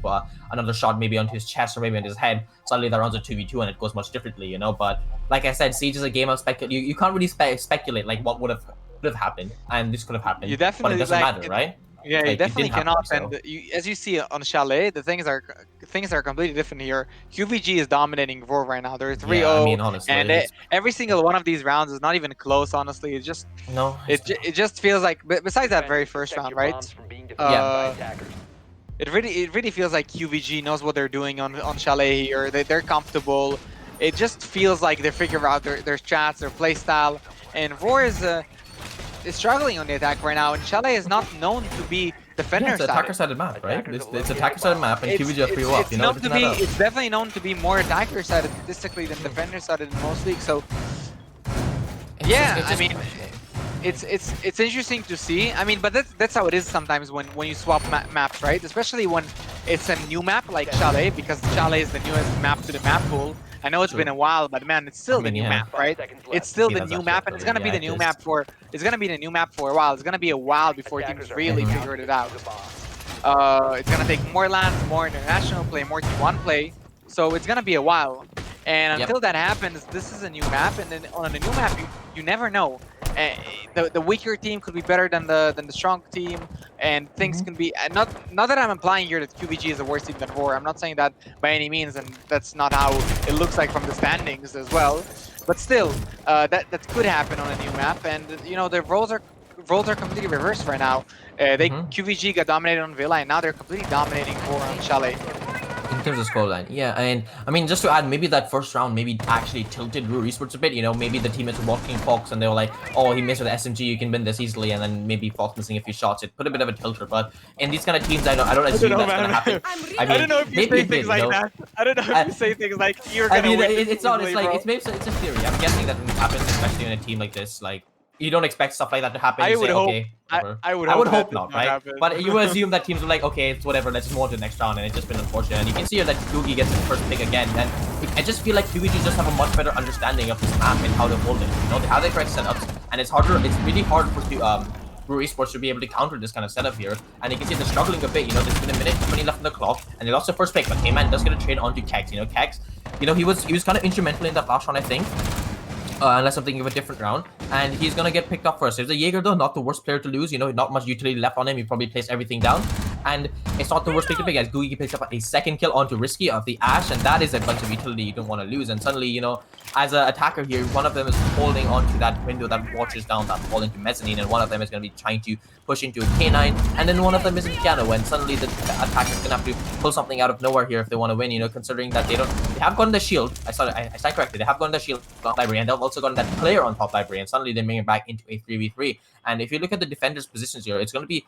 another shot maybe onto his chest or maybe on his head. Suddenly that round's a 2v2 and it goes much differently, But like I said, Siege is a game of speculate. You can't really speculate like what would have could have happened, and this could have happened. You but definitely it doesn't like matter, right? Yeah, Like, you it definitely didn't happen, cannot. so. And as you see on Chalet, the things are completely different here. qvG is dominating Vor right now. They're 3-0, Yeah, I mean, honestly, and every single one of these rounds is not even close. Honestly, it's just no, it just feels like. Besides that very first round, right? It really feels like qvG knows what they're doing on Chalet here. They're comfortable. It just feels like they figure out their strats, their play style, and Vor is struggling on the attack right now. And Chalet is not known to be defender it's attacker-sided map, right? It's attacker-sided map, and qvG are 3 up. You know, it's definitely known to be more attacker-sided statistically than defender-sided in most leagues. So I mean, it's interesting to see. I mean, but that's how it is sometimes when you swap maps, right? Especially when it's a new map like Chalet, because Chalet is the newest map to the map pool. I know it's been a while, but man, it's still the new map, right? It's still the new map, and it's gonna be the new map for a while. It's gonna be a while before teams really figure it out. It's gonna take more lands, more international play, more T1 play, so it's gonna be a while. And until that happens, this is a new map, and then on a new map, you never know. The weaker team could be better than the strong team, and things can be not that I'm implying here that qvG is a worse team than Vor. I'm not saying that by any means, and that's not how it looks like from the standings as well. But still, that could happen on a new map, and you know, the roles are completely reversed right now. qvG got dominated on Villa, and now they're completely dominating Vor on Chalet. In terms of scoreline, yeah, and I mean, just to add, maybe that first round maybe actually tilted Ruhrsports a bit. You know, maybe the teammates were watching Fox and they were like, "Oh, he missed with the SMG, you can win this easily," and then maybe Fox missing a few shots. It put a bit of a tilter. But in these kind of teams, I don't assume that's gonna happen. I don't know if you say things like that. I don't know if you say things like you're gonna win. It's not. It's like it's a theory. I'm guessing that happens, especially in a team like this. Like, you don't expect stuff like that to happen. I would hope. Okay, I would hope not, right? Happen. But you assume that teams are like, okay, it's whatever, let's move on to the next round, and it's just been unfortunate. And you can see here that qvG gets his first pick again, and I just feel like qvG just have a much better understanding of this map and how to hold it. You know, they have the correct setups, and it's really hard for Ruhrsports to be able to counter this kind of setup here. And you can see they're struggling a bit. You know, there's been a minute 20 left on the clock, and they lost the first pick. But K-Man does get a trade onto qvG. You know, qvG, you know, he was kind of instrumental in that last round, I think. Unless I'm thinking of a different round, and he's gonna get picked up first. There's a Jaeger though, not the worst player to lose. You know, not much utility left on him. He probably placed everything down, and it's not the worst pick to pick as qvG picks up a second kill onto Risky of the Ash, and that is a bunch of utility you don't want to lose. And suddenly, you know, as an attacker here, one of them is holding onto that window that watches down that wall into mezzanine, and one of them is gonna be trying to push into a K9, and then one of them is in piano, and suddenly the attacker's gonna have to pull something out of nowhere here if they want to win. You know, considering that they have gotten the shield. I said correctly. They have gotten the shield library, and they've also gotten that player on top library, and suddenly they bring it back into a 3v3. And if you look at the defenders' positions here, it's going to be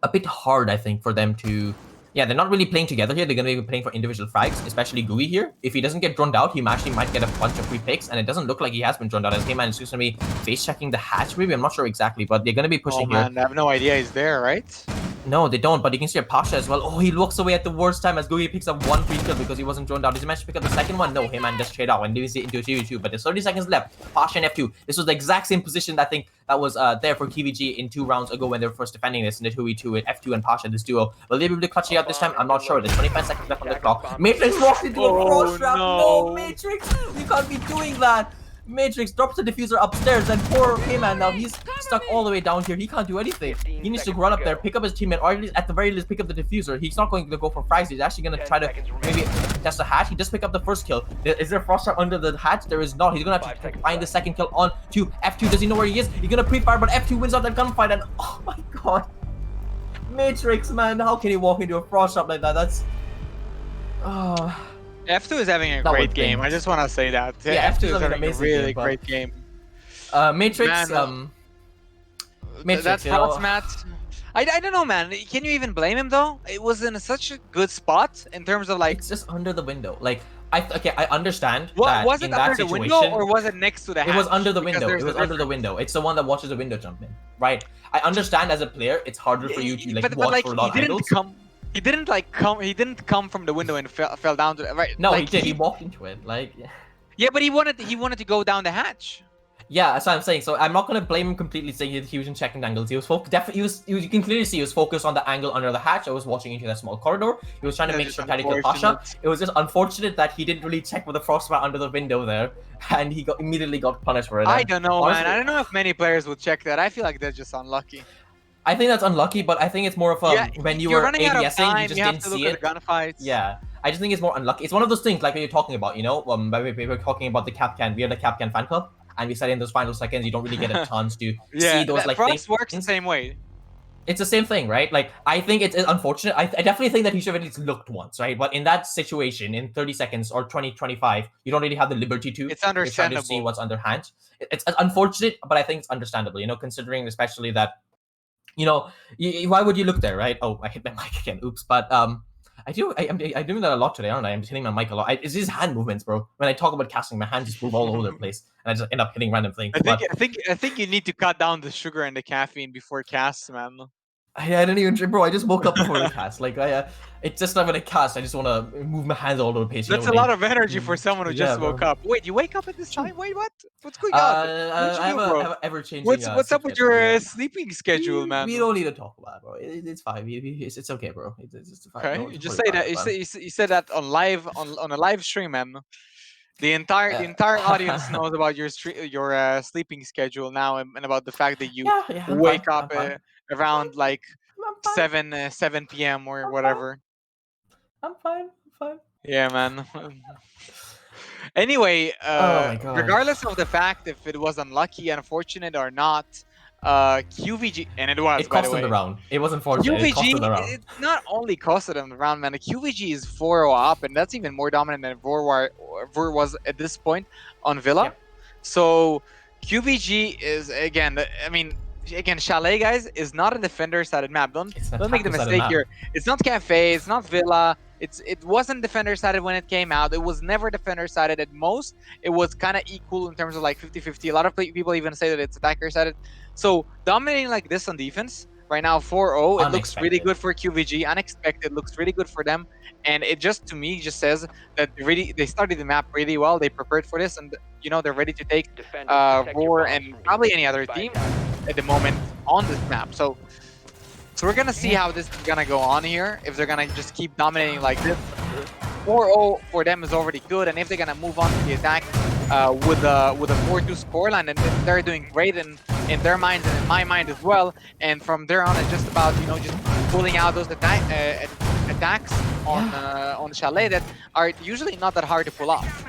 a bit hard, I think, for them to... Yeah, they're not really playing together here. They're going to be playing for individual frags, especially qvG here. If he doesn't get drawn out, he actually might get a bunch of free picks, and it doesn't look like he has been drawn out. As K-Man is just going to be face-checking the hatch, maybe. I'm not sure exactly, but they're going to be pushing here. I have no idea he's there, right? No, they don't, but you can see a Pasha as well. Oh, he walks away at the worst time as qvG picks up one free kill because he wasn't drawn out. Did he manage to pick up the second one? No, man just trade out and leaves it into a 2v2. But there's 30 seconds left. Pasha and F2. This was the exact same position I think that was there for qvG in 2 rounds ago when they were first defending this in the 2v2 with F2 and Pasha, this duo. Will they be able to clutch it out this time? I'm not sure. There's 25 seconds left on the clock. Matrix walks into a cross trap. No, Matrix! You can't be doing that! Matrix drops the diffuser upstairs, and poor K-Man now, he's stuck all the way down here. He can't do anything. He needs to run up there, pick up his teammate, or at the very least pick up the diffuser. He's not going to go for frags. He's actually going to try to maybe test the hatch. He just picked up the first kill. Is there a frost trap under the hatch? There is not. He's going to have to find the second kill on to F2. Does he know where he is? He's going to pre-fire, but F2 wins out that gunfight, and oh my god. Matrix, man, how can he walk into a frost trap like that? That's... F2 is having a great game. I just want to say that. Yeah, F2 is having a really game, great game. Matrix, Matrix, that's Matt. I don't know, man. Can you even blame him though? It was in such a good spot in terms of like. It's just under the window. Like I understand. Was it under the window or was it next to the hatch? It was under the window. It was under the window. It's the one that watches the window jump in, right? I understand as a player, it's harder for you to watch for a lot of angles. He didn't come from the window and fell down to right. No, he did. He walked into it. Like. Yeah, but he wanted to go down the hatch. Yeah, that's what I'm saying. So I'm not gonna blame him completely saying he was in checking angles. He was definitely you can clearly see he was focused on the angle under the hatch. I was watching into that small corridor. He was trying to That's make just sure Teddy killed Pasha. unfortunate. It was just unfortunate that he didn't really check with the frostbite under the window there, and he immediately got punished for it. I And don't know, honestly, man. I don't know if many players would check that. I feel like they're just unlucky. I think that's unlucky, but I think it's more of Yeah, when you you're were running out of ADSing, time. you just You have didn't to look see at it. the gunfights. Yeah, I just think it's more unlucky. It's one of those things like you're talking about, you know, when we were talking about the Capcan. We are the Capcan fan club, and we said in those final seconds you don't really get a chance to see those like for things. us works the same way. It's the same thing, right? Like, I think it's unfortunate. I definitely think that he should have at least looked once, right? But in that situation, in 30 seconds or 20, 25, you don't really have the liberty to. It's You're trying to see understandable. what's underhand. It's unfortunate, but I think it's understandable, you know, considering especially that, you know, why would you look there, right? Oh, I hit my mic again. Oops. But I'm doing that a lot today, aren't I? I'm just hitting my mic a lot. It's just hand movements, bro. When I talk about casting, my hands just move all over the place, and I just end up hitting random things. I think you need to cut down the sugar and the caffeine before casts, man. I didn't even, bro. I just woke up before the cast. Like it's just not when I cast. I just want to move my hands all over the place. That's a lot of energy for someone who just bro. woke up. Wait, you wake up at this time? Wait, what? What's going I on? have a ever-changing. What's up with your sleeping schedule, man? We don't need to talk about it, bro. It's fine. It's okay, bro. It's fine. Okay, Don't you just worry say about that. it, man. You said that on a live stream, man. The entire audience knows about your sleeping schedule now, and about the fact that you Yeah, I'm wake fine, up I'm fine. around like I'm fine. 7 p.m. or fine. whatever. I'm fine. Yeah, man. Anyway, Oh my God. regardless of the fact if it was unlucky, unfortunate, or not, qvG, and it was, It by cost the him the way. round. It was unfortunate. It cost him the round. QVG, it not only costed him the round, man. qvG is 4-0 up, and that's even more dominant than Vor was at this point on Villa. Yep. So qvG is again, I mean, again, Chalet, guys, is not a defender-sided map. Don't make the mistake here. It's not Cafe. It's not Villa. It wasn't defender-sided when it came out. It was never defender-sided. At most, it was kind of equal in terms of like 50-50. A lot of people even say that it's attacker-sided. So dominating like this on defense right now, 4-0, it looks really good for qvG. Unexpected, looks really good for them, and it just to me just says that they studied the map really well. They prepared for this, and you know they're ready to take Roar and probably any other team at the moment on this map. So we're gonna see how this is gonna go on here. If they're gonna just keep dominating like this, 4-0 for them is already good, and if they're gonna move on to the attack with a 4-2 scoreline, and they're doing great in their minds and in my mind as well. And from there on, it's just about just pulling out those attacks on Chalet that are usually not that hard to pull off.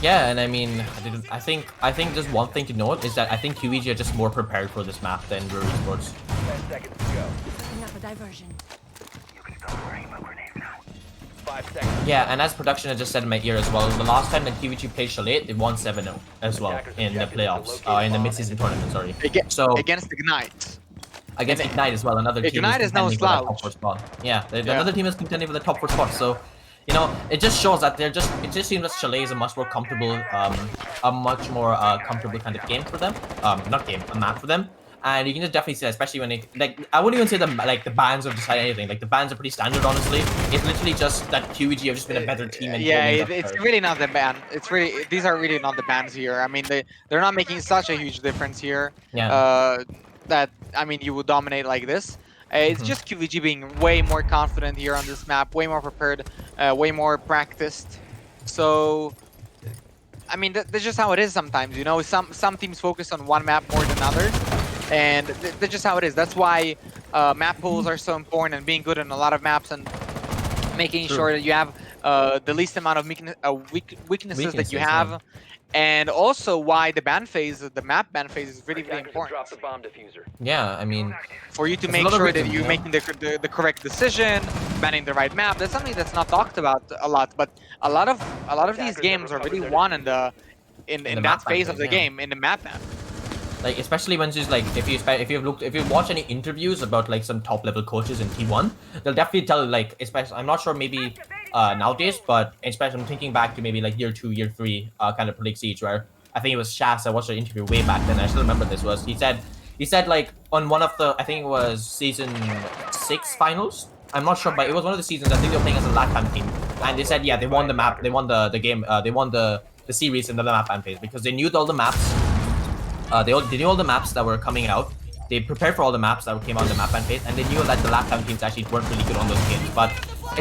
Yeah, and I mean, I think just one thing to note is that I think qvG are just more prepared for this map than Ruhrsports. 10 seconds to go. Enough a diversion. You can start worrying about grenades now. 5 seconds. Yeah, and as production has just said in my ear as well, the last time that qvG played Chalet, they won 7-0 as well in the playoffs, in the mid-season tournament, sorry. So against Ignite. Against Ignite as well, another team Ignite is no contending for the top slouch. 4 spot. Yeah, another team is contending for the top 4 spot, so you know, it just shows that it just seems that Chalet is a much more comfortable, kind of game for them. Not game, a map for them. And you can just definitely see that, especially when I wouldn't even say the bans have decided anything. Like the bans are pretty standard, honestly. It's literally just that qvG have just been a better team. And it's really not the ban. These are really not the bans here. I mean, they're not making such a huge difference here. Yeah. That I mean, you will dominate like this. It's just qvG being way more confident here on this map, way more prepared, way more practiced. So, I mean, that's just how it is sometimes. You know, some teams focus on one map more than others, and that's just how it is. That's why map pools are so important, and being good on a lot of maps and making sure that you have the least amount of weaknesses that you have. Yeah. And also why the ban phase, the map ban phase, is really, really important. Drop the bomb diffuser. Yeah, I mean, For you to there's make a lot of sure that reasons, you're yeah. making the correct decision, banning the right map. That's something that's not talked about a lot. But a lot of these games are really won in that map phase ban of the phase, yeah. game, in the map ban. like especially when just like if you watch any interviews about like some top level coaches in T1, they'll definitely tell like, especially I'm not sure maybe nowadays, but especially I'm thinking back to maybe like year 2, year 3 kind of League Siege, where I think it was Shas. I watched an interview way back then. I still remember this was he said like on one of the, I think it was season 6 finals. I'm not sure, but it was one of the seasons. I think they were playing as a LATAM team, and they said yeah they won the map, they won the game, they won the the series in the map ban phase because they knew all the maps. They knew all the maps that were coming out. They prepared for all the maps that came out in the map ban phase, and they knew that the LATAM teams actually weren't really good on those games. But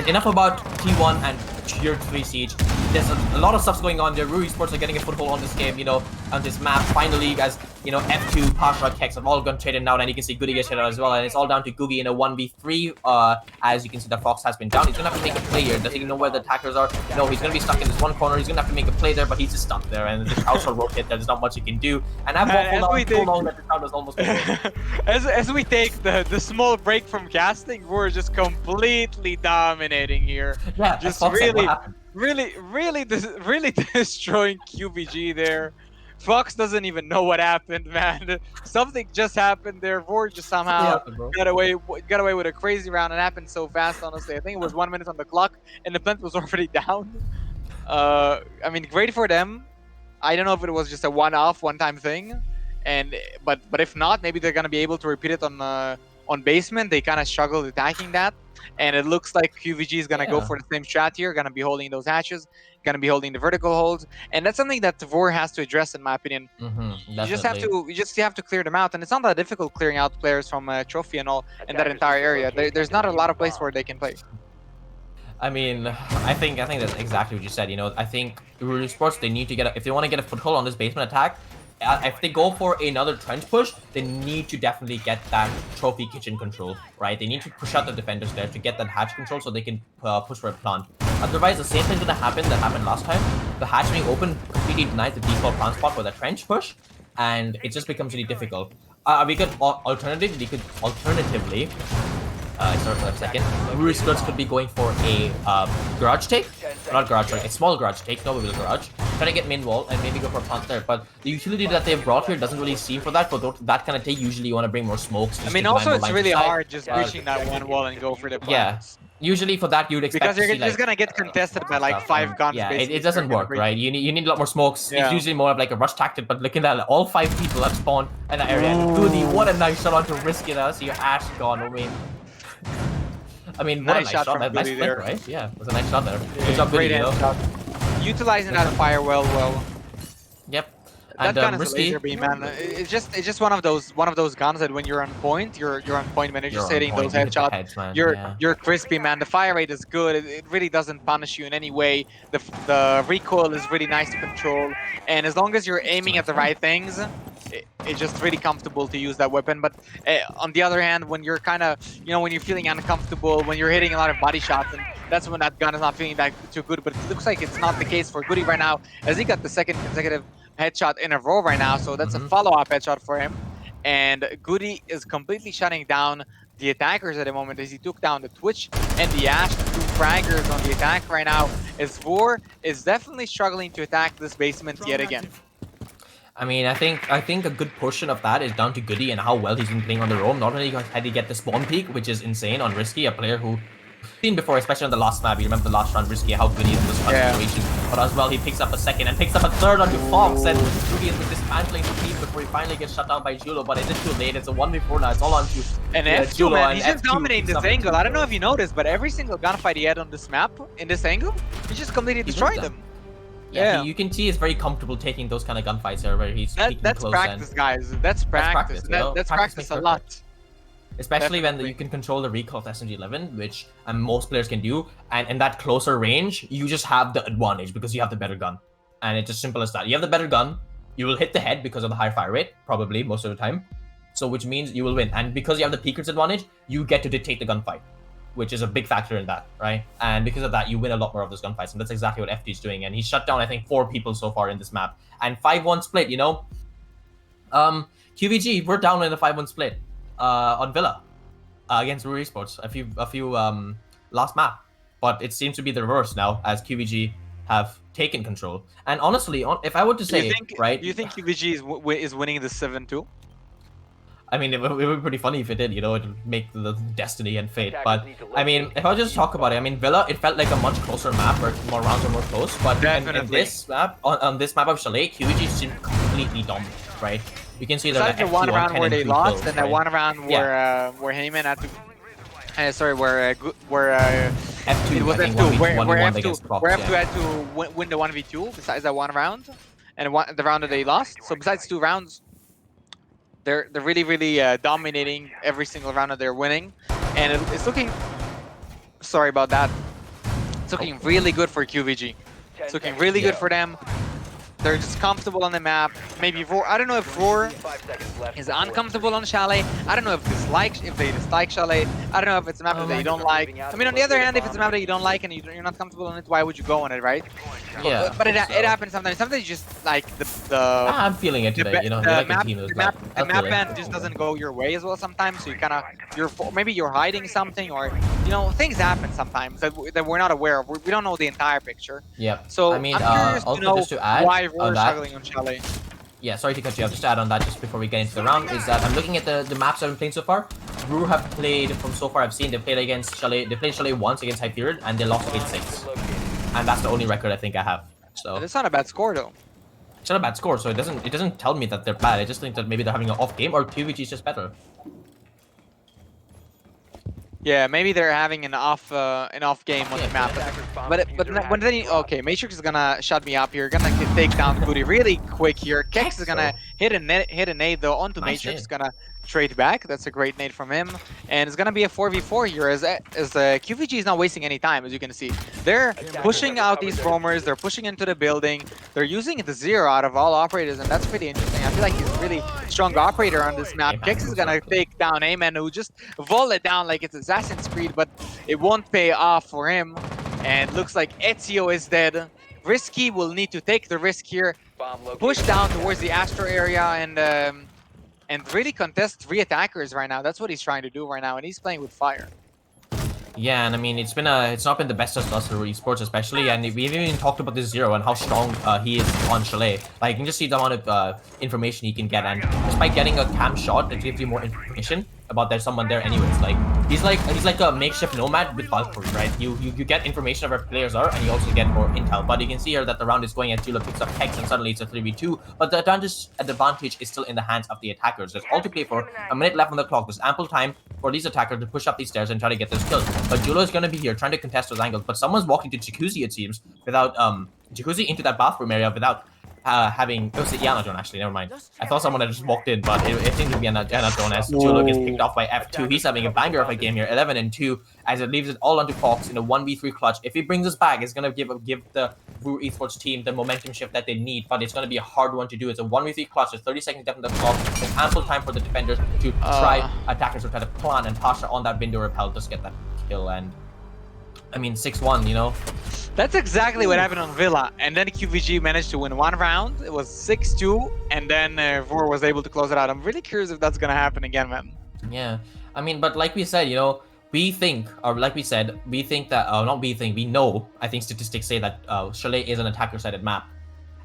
enough about T1 and Tier 3 Siege. There's a lot of stuff's going on there. Ruhrsports are getting a foothold on this game, you know, on this map. Finally, as you know, F2, Pasha, Kex have all gone traded down, and you can see qvG gets traded out as well. And it's all down to qvG in a 1v3. As you can see, the Fox has been down. He's gonna have to make a play here. Doesn't even know where the attackers are. No, he's gonna be stuck in this one corner. He's gonna have to make a play there, but he's just stuck there. And the outside rotate, there's not much he can do. And I've waffled on so long that the crowd was almost over. As we take the small break from casting, we're just completely dominating here. Yeah, just Fox said, what happened? really destroying qvG there. Fox doesn't even know what happened, man. Something just happened there. Vor just somehow got away with a crazy round. It happened so fast, honestly. I think it was 1 minute on the clock, and the plant was already down. I mean, great for them. I don't know if it was just a one-time thing, but if not, maybe they're gonna be able to repeat it on basement. They kind of struggled attacking that, and it looks like qvG is gonna go for the same strat here. Gonna be holding those hatches, gonna be holding the vertical holds, and that's something that Vor has to address, in my opinion. You just have to clear them out, and it's not that difficult clearing out players from Trophy and all in that entire area. There's not a lot of places where they can play. I mean, I think that's exactly what you said. You know, I think Ruhrsports, they need to if they want to get a foothold on this basement attack. If they go for another trench push, they need to definitely get that trophy kitchen control, right? They need to push out the defenders there to get that hatch control so they can push for a plant. Otherwise, the same thing's gonna happen that happened last time. The hatch being open completely denies the default plant spot for the trench push, and it just becomes really difficult. We could alternatively, sorry for a second. Ruhrsports could be going for a garage take, not garage, sorry, a small garage take, no wheel garage. Try to get main wall and maybe go for a plant there. But the utility that they've brought here doesn't really seem for that. For that kind of take, usually you want to bring more smokes. I mean, also it's really hard just breaching that one wall and go for the plants. Yeah. Usually for that you'd expect because you're just gonna get contested by like 5 guns. Yeah, it doesn't work, right? You need a lot more smokes. Yeah. It's usually more of like a rush tactic, but looking at all 5 people have spawned in that area. qvG, what a nice shot onto Risky now. See your ash gone. I mean, what nice a nice shot. From Nice there, flip, right? Yeah, it was a nice shot there. Good job, great qvG, utilizing that fire well. Yep. That And gun is a Risky, laser beam, man. It's just one of those guns that when you're on point, you're on point, man. You're just hitting those headshots. You're crispy, man. The fire rate is good. It really doesn't punish you in any way. The recoil is really nice to control, and as long as you're aiming at the right things, it's just really comfortable to use that weapon. But on the other hand, when you're kind of, when you're feeling uncomfortable, when you're hitting a lot of body shots, and that's when that gun is not feeling that too good. But it looks like it's not the case for qvG right now, as he got the 2nd consecutive headshot in a row right now. So that's a follow-up headshot for him. And qvG is completely shutting down the attackers at the moment as he took down the Twitch and the Ash, the 2 fraggers on the attack right now. As Vor is definitely struggling to attack this basement yet again. I mean, I think a good portion of that is down to qvG and how well he's been playing on the roam. Not only had he get the spawn peak, which is insane on Risky, a player who seen before, especially on the last map. You remember the last round, Risky, how good he is in this situation. But as well, he picks up a 2nd and picks up a 3rd onto Fox, and qvG is dismantling the team before he finally gets shut down by Julo. But it is too late. It's a 1v4 now. It's all on to F2, man. He's just dominating this angle. I don't know if you noticed, but every single gunfight he had on this map, in this angle, he just completely destroyed them. Yeah, you can see he's very comfortable taking those kind of gunfights there, where he's that's close practice, guys. That's practice. That's practice a lot. Especially when you can control the recoil of SMG11, which most players can do, and in that closer range, you just have the advantage because you have the better gun. And it's as simple as that. You have the better gun, you will hit the head because of the high fire rate, probably most of the time. So which means you will win. And because you have the peeker's advantage, you get to dictate the gunfight, which is a big factor in that, right? And because of that, you win a lot more of those gunfights, and that's exactly what FD is doing. And he shut down, I think, 4 people so far in this map. And 5-1 split, qvG, we're down in a 5-1 split on Villa against Ruhrsports a few last map. But it seems to be the reverse now, as qvG have taken control. And honestly, if I were to say, do you think qvG is winning the 7-2? I mean, it would be pretty funny if it did, it would make the destiny and fate. But, I mean, if I just talk about it, I mean, Villa, it felt like a much closer map where more rounds are more close. But in this map, on this map of Chalet, qvG seemed completely dominant, right? You can see that the one round where they lost, and that one round where Heyman Sorry, where F2, it was I think, F2, 1v1 where against F2, Fox, where yeah. F2 had to win the 1v2 besides that one round, and the round that they lost. So besides 2 rounds, they're really dominating every single round that they're winning, and it's looking. Sorry about that. It's looking really good for qvG. It's looking really good Yeah. for them. They're just comfortable on the map. Maybe Roar. I don't know if Roar 5 seconds left. is uncomfortable on Chalet. I don't know if they dislike Chalet. I don't know if it's a map that you don't like. I mean, on the other hand, if it's a map that you don't like and you're not comfortable on it, why would you go on it, right? Yeah. But it so- happens sometimes. Sometimes you just like I'm feeling it today, you know. the Like map, team is the map, like, the I'll map feel it. ban just doesn't go your way as well sometimes. So you kind of maybe you're hiding something, or things happen sometimes that we're not aware of. We don't know the entire picture. Yeah. So I mean, I'm curious also to know just to add why on Roar is that, struggling on Chalet. yeah, sorry to cut you off. Just to add on that, just before we get into the round, is that I'm looking at the maps I've been playing so far. Brew have played from so far I've seen. They played against Chalet. They played Chalet once against Hyperion, and they lost 8-6. And that's the only record I think I have. So It's not a bad score though. it's not a bad score. So it doesn't tell me that they're bad. I just think that maybe they're having an off game, or qvG is just better. Yeah, maybe they're having an off game on the map. When then okay, Matrix is gonna shut me up here. Gonna take down Goody really quick here. Kex is gonna hit a nade though onto Nice Matrix. nade. Gonna trade back. That's a great nade from him, and it's gonna be a 4v4 here as qvG is not wasting any time, as you can see. They're pushing out these roamers. They're pushing into the building. They're using the 0 out of all operators, and that's pretty interesting. I feel like he's a really strong operator on this map. Kex is gonna take down Amen, who just volley it down like it's Assassin's Creed, but it won't pay off for him. And looks like Ezio is dead. Risky will need to take the risk here, push down towards the Astro area, and really contest 3 attackers right now. That's what he's trying to do right now, and he's playing with fire. Yeah, and I mean it's not been the best of us for Ruhrsports especially, and we've even talked about this 0 and how strong he is on Chalet. Like you can just see the amount of information he can get, and despite getting a cam shot, it gives you more information about there's someone there anyways. Like he's like a makeshift nomad with Valkyrie, right? You get information of where players are, and you also get more intel. But you can see here that the round is going as Jula picks up Hex, and suddenly it's a 3v2. But the advantage is still in the hands of the attackers. There's all to play for. A minute left on the clock. There's ample time for these attackers to push up these stairs and try to get those kills. But Jula is going to be here trying to contest those angles. But someone's walking to Jacuzzi, it seems, without Jacuzzi into that bathroom area without having... It was the Iana drone, actually. Never mind. I thought someone had just walked in, but it seemed to be Iana drone as Jula gets picked off by F2. He's having a banger of a game here, 11-2, as it leaves it all onto Fox in a 1v3 clutch. If he brings us back, it's going to give the Ruhrsports team the momentum shift that they need, but it's going to be a hard one to do. It's a 1v3 clutch. There's 30 seconds left on the clock. There's ample time for the defenders to attackers to try to plan and Pasha on that window repel to get that kill. And I mean, 6-1, you know? That's exactly what happened on Villa, and then qvG managed to win 1 round. It was 6-2, and then Vor was able to close it out. I'm really curious if that's gonna happen again, man. Yeah, I mean, but like we said, you know, we think that, we know, I think statistics say that Chalet is an attacker-sided map.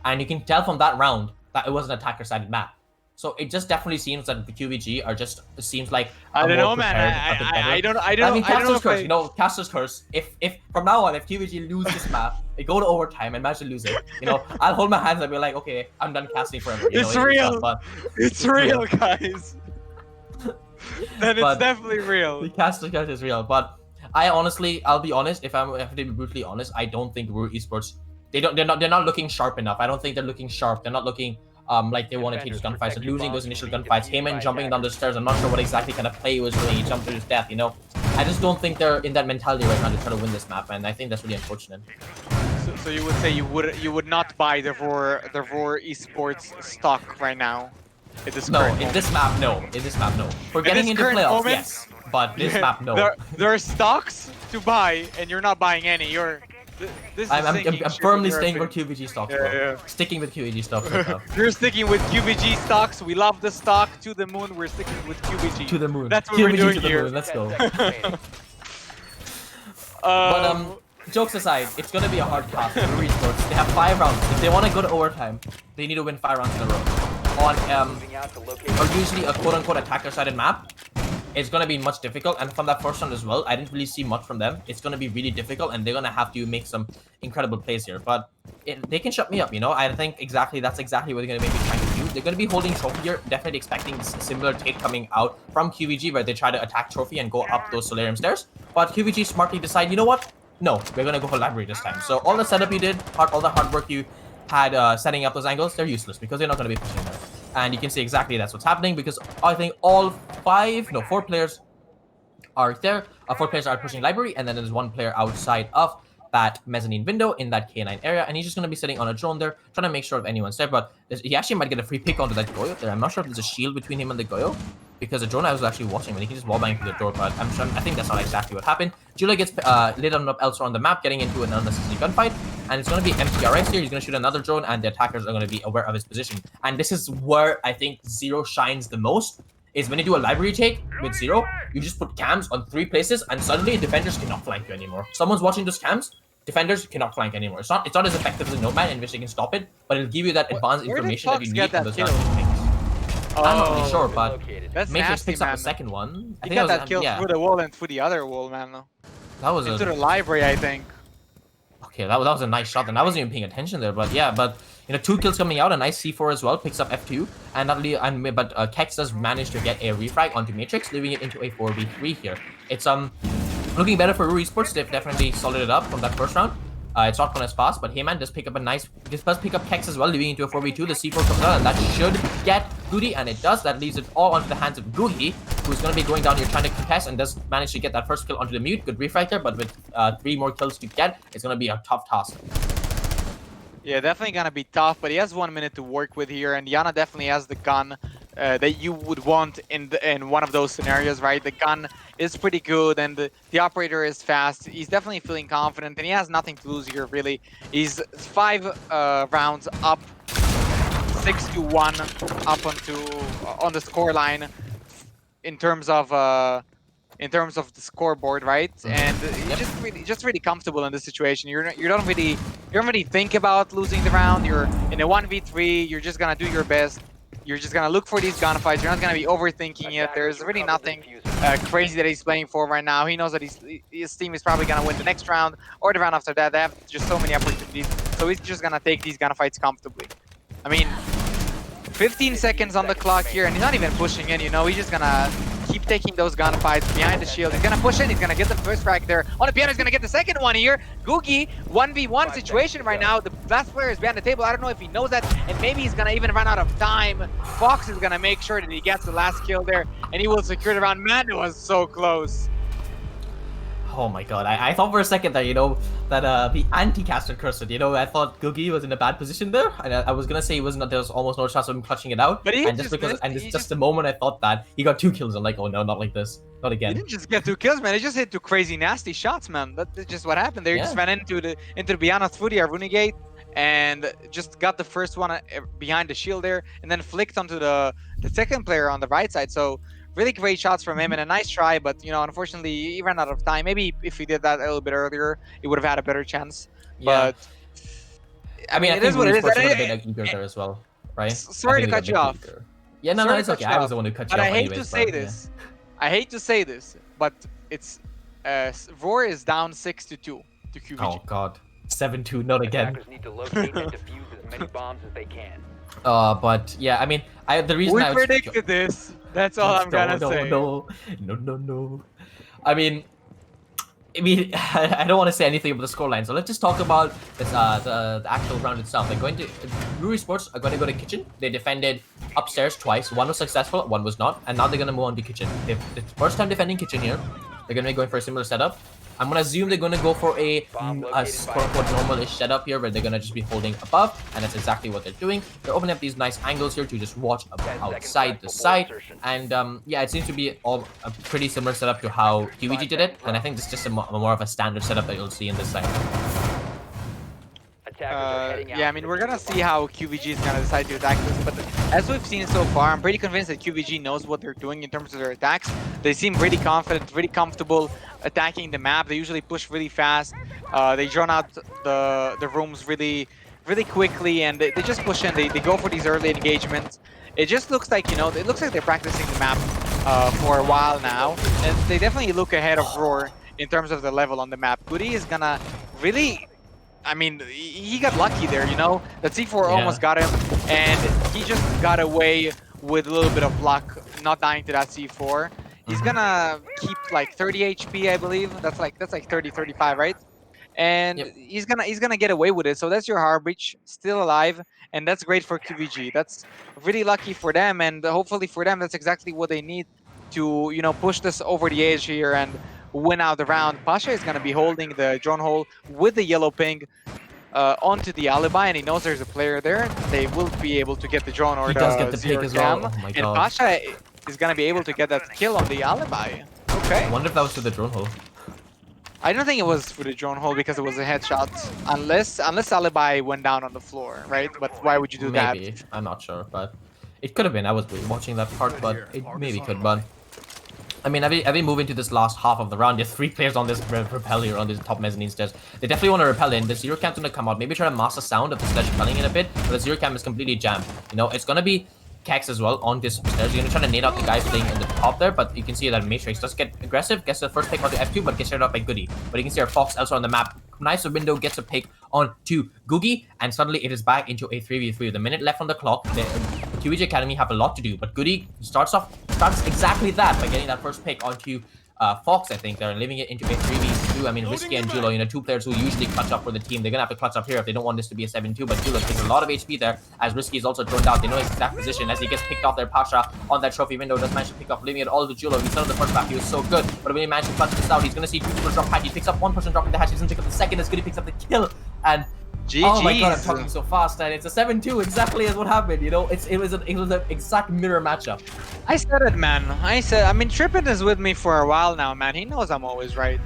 And you can tell from that round that it was an attacker-sided map. So it just definitely seems that the qvG are just, it seems like... I don't know, man. I don't I mean, Castor's curse, if you know, Castor's curse. If from now on, if qvG lose this map, they go to overtime and manage to lose it, you know, I'll hold my hands and be like, okay, I'm done casting forever. You It's know, real. But It's real, guys. Then it's definitely real. The Castor's curse is real, but I'll be honest, if I have to be brutally honest, I don't think Ruhrsports, they're not looking sharp enough. I don't think they're looking sharp. They're not looking like they want to take those gunfights. And losing those initial gunfights, Heyman jumping down the stairs, I'm not sure what exactly kind of play he was doing. He jumped to his death, you know. I just don't think they're in that mentality right now to try to win this map, and I think that's really unfortunate. So you would say you would not buy the Vor esports stock right now? No, in this map, no. For getting into playoffs, moment, yes. But this map, no. There are stocks to buy, and you're not buying any. I'm firmly staying for qvG stocks, bro. Yeah. Sticking with qvG stocks right now. You're sticking with qvG stocks. We love the stock. To the moon. We're sticking with qvG. To the moon. That's what qvG we're doing to the here. moon. Let's go. But jokes aside, it's gonna be a hard task for Ruhrsports. They have 5 rounds. If they want to go to overtime, they need to win 5 rounds in a row. On or usually a quote-unquote attacker-sided map, it's gonna be much difficult. And from that first round as well, I didn't really see much from them. It's gonna be really difficult, and they're gonna have to make some incredible plays here. But they can shut me up, you know. I think that's exactly what they're gonna maybe trying to do. they're going to be holding trophy here, definitely expecting a similar take coming out from qvG, where they try to attack trophy and go up those solarium stairs. But qvG smartly decide, you know what? No, we're going to go for library this time. So all the setup you did, all the hard work you had setting up those angles, they're useless because they're not going to be pushing them. And you can see exactly that's what's happening, because I think all 4 players are there. 4 players are pushing library, and then there's 1 player outside of that mezzanine window in that K9 area, and he's just going to be sitting on a drone there, trying to make sure if anyone's there. But he actually might get a free pick onto that Goyo there. I'm not sure if there's a shield between him and the Goyo, because the drone I was actually watching, and he can just wallbang through the door, but I think that's not exactly what happened. Julia gets lit up elsewhere on the map, getting into an unnecessary gunfight, and it's going to be MPRX here. He's going to shoot another drone, and the attackers are going to be aware of his position. And this is where I think Zero shines the most, is when you do a library take with Zero, you just put cams on 3 places, and suddenly defenders cannot flank you anymore. Someone's watching those cams, defenders cannot flank anymore. It's not as effective as a Nomad in which they can stop it, but it'll give you that advanced information that you need from those things. I'm not really sure, but That's Matrix nasty, picks up man. the second one. I He think got it was, that kill yeah, through the wall and through the other wall, man. that was Into the a library, I think. okay. That was a nice shot, and I wasn't even paying attention there. But yeah, but 2 kills coming out, a nice C4 as well, picks up F2, and but Kex does manage to get a refrag onto Matrix, leaving it into a 4v3 here. It's looking better for Ruhrsports. They've definitely solid it up from that first round. It's not going as fast, but Heyman does pick up Kex as well, leaving into a 4v2. The C4 comes out, and that should get Goody, and it does. That leaves it all onto the hands of Googie, who's going to be going down here trying to contest, and does manage to get that first kill onto the mute. Good refrag there, but with 3 more kills to get, it's going to be a tough task. Yeah, definitely gonna be tough, but he has 1 minute to work with here, and Yana definitely has the gun that you would want in one of those scenarios, right? The gun is pretty good, and the operator is fast. He's definitely feeling confident, and he has nothing to lose here, really. He's 5 rounds up, 6-1 up on the score line in terms of the scoreboard, right? And you're just really comfortable in this situation. You don't really think about losing the round. You're in a 1v3. You're just gonna do your best. You're just gonna look for these gunfights. You're not gonna be overthinking it. There's really nothing crazy that he's playing for right now. He knows that his team is probably gonna win the next round or the round after that. They have just so many opportunities, so he's just gonna take these gunfights comfortably. I mean, 15 seconds on the clock here, and he's not even pushing in. He's just gonna keep taking those gunfights behind the shield. He's gonna push in. He's gonna get the first frag there. On the piano, he's gonna get the second one here. Googie, 1v1 situation right now. The last player is behind the table. I don't know if he knows that, and maybe he's gonna even run out of time. Fox is gonna make sure that he gets the last kill there, and he will secure the round. Man, it was so close. Oh my god, I thought for a second that, that the anti-caster cursed it. I thought Googie was in a bad position there, and I was gonna say there was almost no chance of him clutching it out. But it's just the moment I thought that, he got 2 kills. I'm like, oh no, not like this. Not again. He didn't just get 2 kills, man. He just hit 2 crazy nasty shots, man. That's just what happened. They just ran into the Biana's Footy or Runigate, and just got the first one behind the shield there, and then flicked onto the second player on the right side. So really great shots from him, and a nice try, but unfortunately he ran out of time. Maybe if he did that a little bit earlier, he would have had a better chance. Yeah. But I mean, it is what it is. would have been eager there as well, right? Sorry to cut you off. Yeah, no, it's okay. I was the one who cut you off. But I hate to say this. I hate to say this, but it's Roar is down 6-2 to qvG. Oh god, 7-2, not again. Attackers need to locate and defuse as many bombs as they can. But yeah, I mean, the reason We predicted this. That's all I'm gonna say. No. I mean, I don't want to say anything about the scoreline, so let's just talk about this, the actual round itself. Ruhrsports are going to go to kitchen. They defended upstairs twice. One was successful, one was not, and now they're going to move on to kitchen. It's the first time defending kitchen here. They're going to be going for a similar setup. I'm going to assume they're going to go for a quote-unquote normal-ish setup here, where they're going to just be holding above, and that's exactly what they're doing. They're opening up these nice angles here to just watch outside the side, and yeah, it seems to be all a pretty similar setup to how qvG did it, and I think this is just more of a standard setup that you'll see in this side. Yeah, I mean, we're gonna see how qvG is gonna decide to attack this, but as we've seen so far, I'm pretty convinced that qvG knows what they're doing in terms of their attacks. They seem really confident, really comfortable attacking the map. They usually push really fast. They drone out the rooms really quickly, and they just push in. They go for these early engagements. It just looks like, it looks like they're practicing the map for a while now, and they definitely look ahead of Roar in terms of the level on the map. Goody is gonna really, I mean, he got lucky there, The C4 almost got him, and just got away with a little bit of luck, not dying to that C4. He's gonna keep like 30 HP, I believe. That's like 30, 35, right? And Yep. he's gonna get away with it. So that's your hard breach, still alive, and that's great for qvG. That's really lucky for them, and hopefully for them, that's exactly what they need to push this over the edge here and win out the round. Pasha is gonna be holding the drone hole with the yellow ping onto the alibi, and he knows there's a player there. They will be able to get the drone or He does get the the pick zero as well. cam, Oh my and god. Pasha is gonna be able to get that kill on the alibi. Okay. I wonder if that was to the drone hole. I don't think it was for the drone hole because it was a headshot. Unless alibi went down on the floor, right? But why would you do that? Maybe. I'm not sure, but it could have been. I was watching that part, but it maybe could. But I mean, as we move into this last half of the round, there's 3 players on this repel here on this top mezzanine stairs. They definitely want to repel in. The zero cam's gonna come out. Maybe try to mask the sound of the sledge repelling in a bit, but the zero cam is completely jammed. It's gonna be Kex as well on this stairs. You're gonna try to nade out the guy playing in the top there, but you can see that Matrix does get aggressive, gets the first pick onto F2, but gets shut out by Goody. But you can see our Fox elsewhere on the map. Nice window, gets a pick onto Googie, and suddenly it is back into a 3v3 with a minute left on the clock. The qvG Academy have a lot to do, but Goody starts exactly that by getting that first pick onto Fox, I think. They're leaving it into a 3v2. I mean, Risky and Julo, 2 players who usually clutch up for the team. They're gonna have to clutch up here if they don't want this to be a 7-2, but Julo takes a lot of HP there, as Risky is also thrown out. They know his exact position as he gets picked off there. Pasha on that trophy window does manage to pick off, leaving it all to Julo. He started the first map, he was so good, but when he managed to clutch this out, he's gonna see 2 people drop hatch. He picks up 1 person dropping the hatch, he doesn't pick up the second as good, he picks up the kill, and oh my god, I'm talking so fast, and it's a 7-2 exactly as what happened. It was an exact mirror matchup. I said it, man. I mean, Trippin is with me for a while now, man. He knows I'm always right.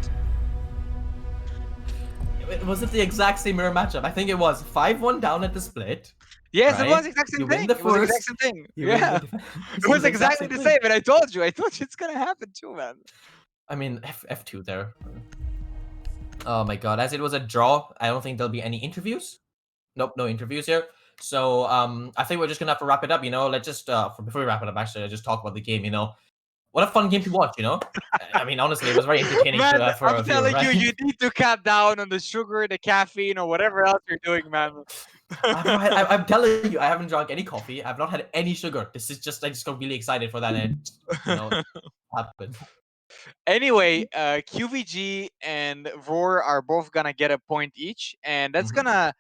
Was it the exact same mirror matchup? I think it was 5-1 down at the split. Yes, right? it was the exact same You thing. win the It was the first, exact same thing. you win Yeah. the It was exactly the same, and I told you it's gonna happen too, man. I mean, F2 there. Oh my god, as it was a draw, I don't think there'll be any interviews. Nope, no interviews here. So I think we're just gonna have to wrap it up. Let's just before we wrap it up, actually, let's just talk about the game. What a fun game to watch. I mean, honestly, it was very entertaining. Man, for I'm a viewer, telling right? you need to cut down on the sugar, the caffeine, or whatever else you're doing, man. I'm telling you, I haven't drunk any coffee. I've not had any sugar. This is just I just got really excited for that, and happened. Anyway, qvG and Roar are both gonna get a point each, and that's gonna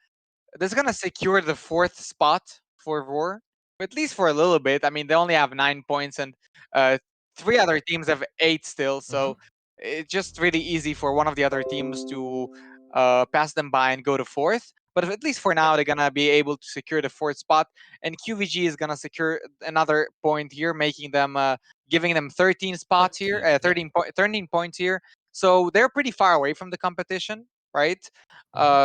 secure the 4th spot for Roar, at least for a little bit. I mean, they only have 9 points, and 3 other teams have 8 still, so it's just really easy for one of the other teams to pass them by and go to 4th. But at least for now, they're gonna be able to secure the 4th spot, and qvG is gonna secure another point here, making them giving them 13 spots here, 13 points here. So they're pretty far away from the competition, right?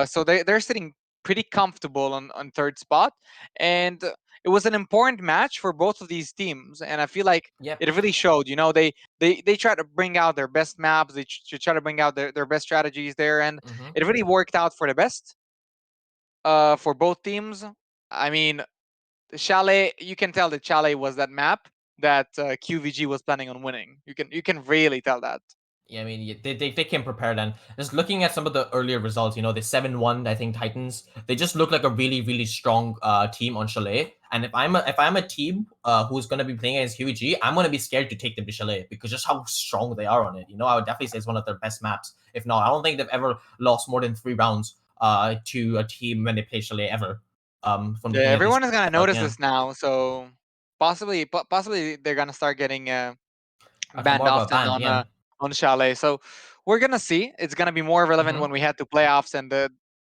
So they're sitting pretty comfortable on 3rd spot, and it was an important match for both of these teams, and I feel like it really showed. They try to bring out their best maps, they try to bring out their best strategies there, and it really worked out for the best for both teams. I mean, Chalet, you can tell that Chalet was that map that qvG was planning on winning. You can really tell that. Yeah, I mean, they came prepared, and just looking at some of the earlier results, the 7-1, I think Titans, they just look like a really, really strong team on Chalet. And if I'm a team who's gonna be playing against qvG, I'm gonna be scared to take them to Chalet because just how strong they are on it. I would definitely say it's one of their best maps. If not, I don't think they've ever lost more than 3 rounds to a team when they play Chalet ever. Yeah, everyone is gonna notice this now, so possibly they're gonna start getting banned often on Chalet. So we're gonna see. It's gonna be more relevant when we head to playoffs, and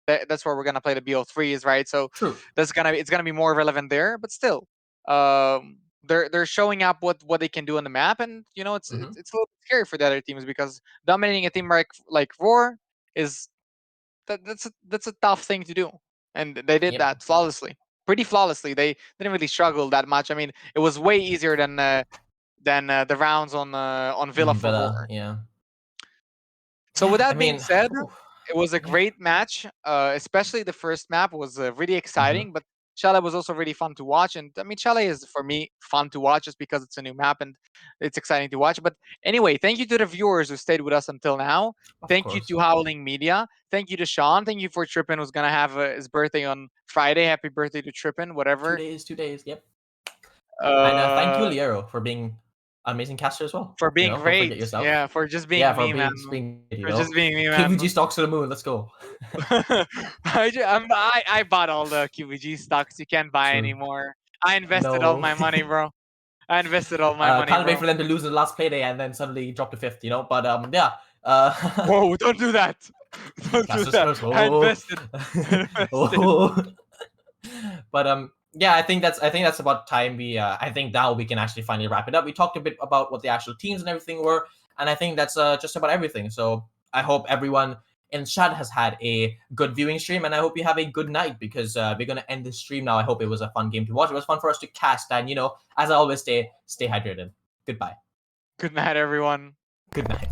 that's where we're gonna play the BO3s, right? So True. it's gonna be more relevant there. But still, they're showing up what they can do on the map, and it's a little bit scary for the other teams because dominating a team like Roar is that's a tough thing to do, and they did that flawlessly, pretty flawlessly. They didn't really struggle that much. I mean, it was way easier than the rounds on Villa for Roar. Yeah. So with that being mean, said, it was a great match. Especially the first map was really exciting, but Chalet was also really fun to watch. And I mean, Chalet is for me fun to watch just because it's a new map and it's exciting to watch. But anyway, thank you to the viewers who stayed with us until now. Thank you to Howling Media. Thank you to Sean. Thank you for Trippin, who's gonna have his birthday on Friday. Happy birthday to Trippin, whatever. 2 days. Yep. And thank you, Uh, Liero, for being an amazing caster as well. for being Don't forget great. yourself. Yeah, for just being Yeah, for me, man. being you For know. just being me, man. QVG stocks to the moon. Let's go. I bought all the qvG stocks you can't buy True. anymore. I invested all No. my money, bro. I invested all my money, Can't wait bro. for them to lose in the last playday and then suddenly drop to 5th, you know. But yeah. Whoa, don't do that. Don't do Caster's that. curse. I Oh. invested. I invested. Oh. But yeah, I think that's about time. I think now we can actually finally wrap it up. We talked a bit about what the actual teams and everything were, and I think that's just about everything. So I hope everyone in chat has had a good viewing stream, and I hope you have a good night, because we're gonna end this stream now. I hope it was a fun game to watch. It was fun for us to cast, and as I always say, stay hydrated. Goodbye. Good night, everyone. Good night.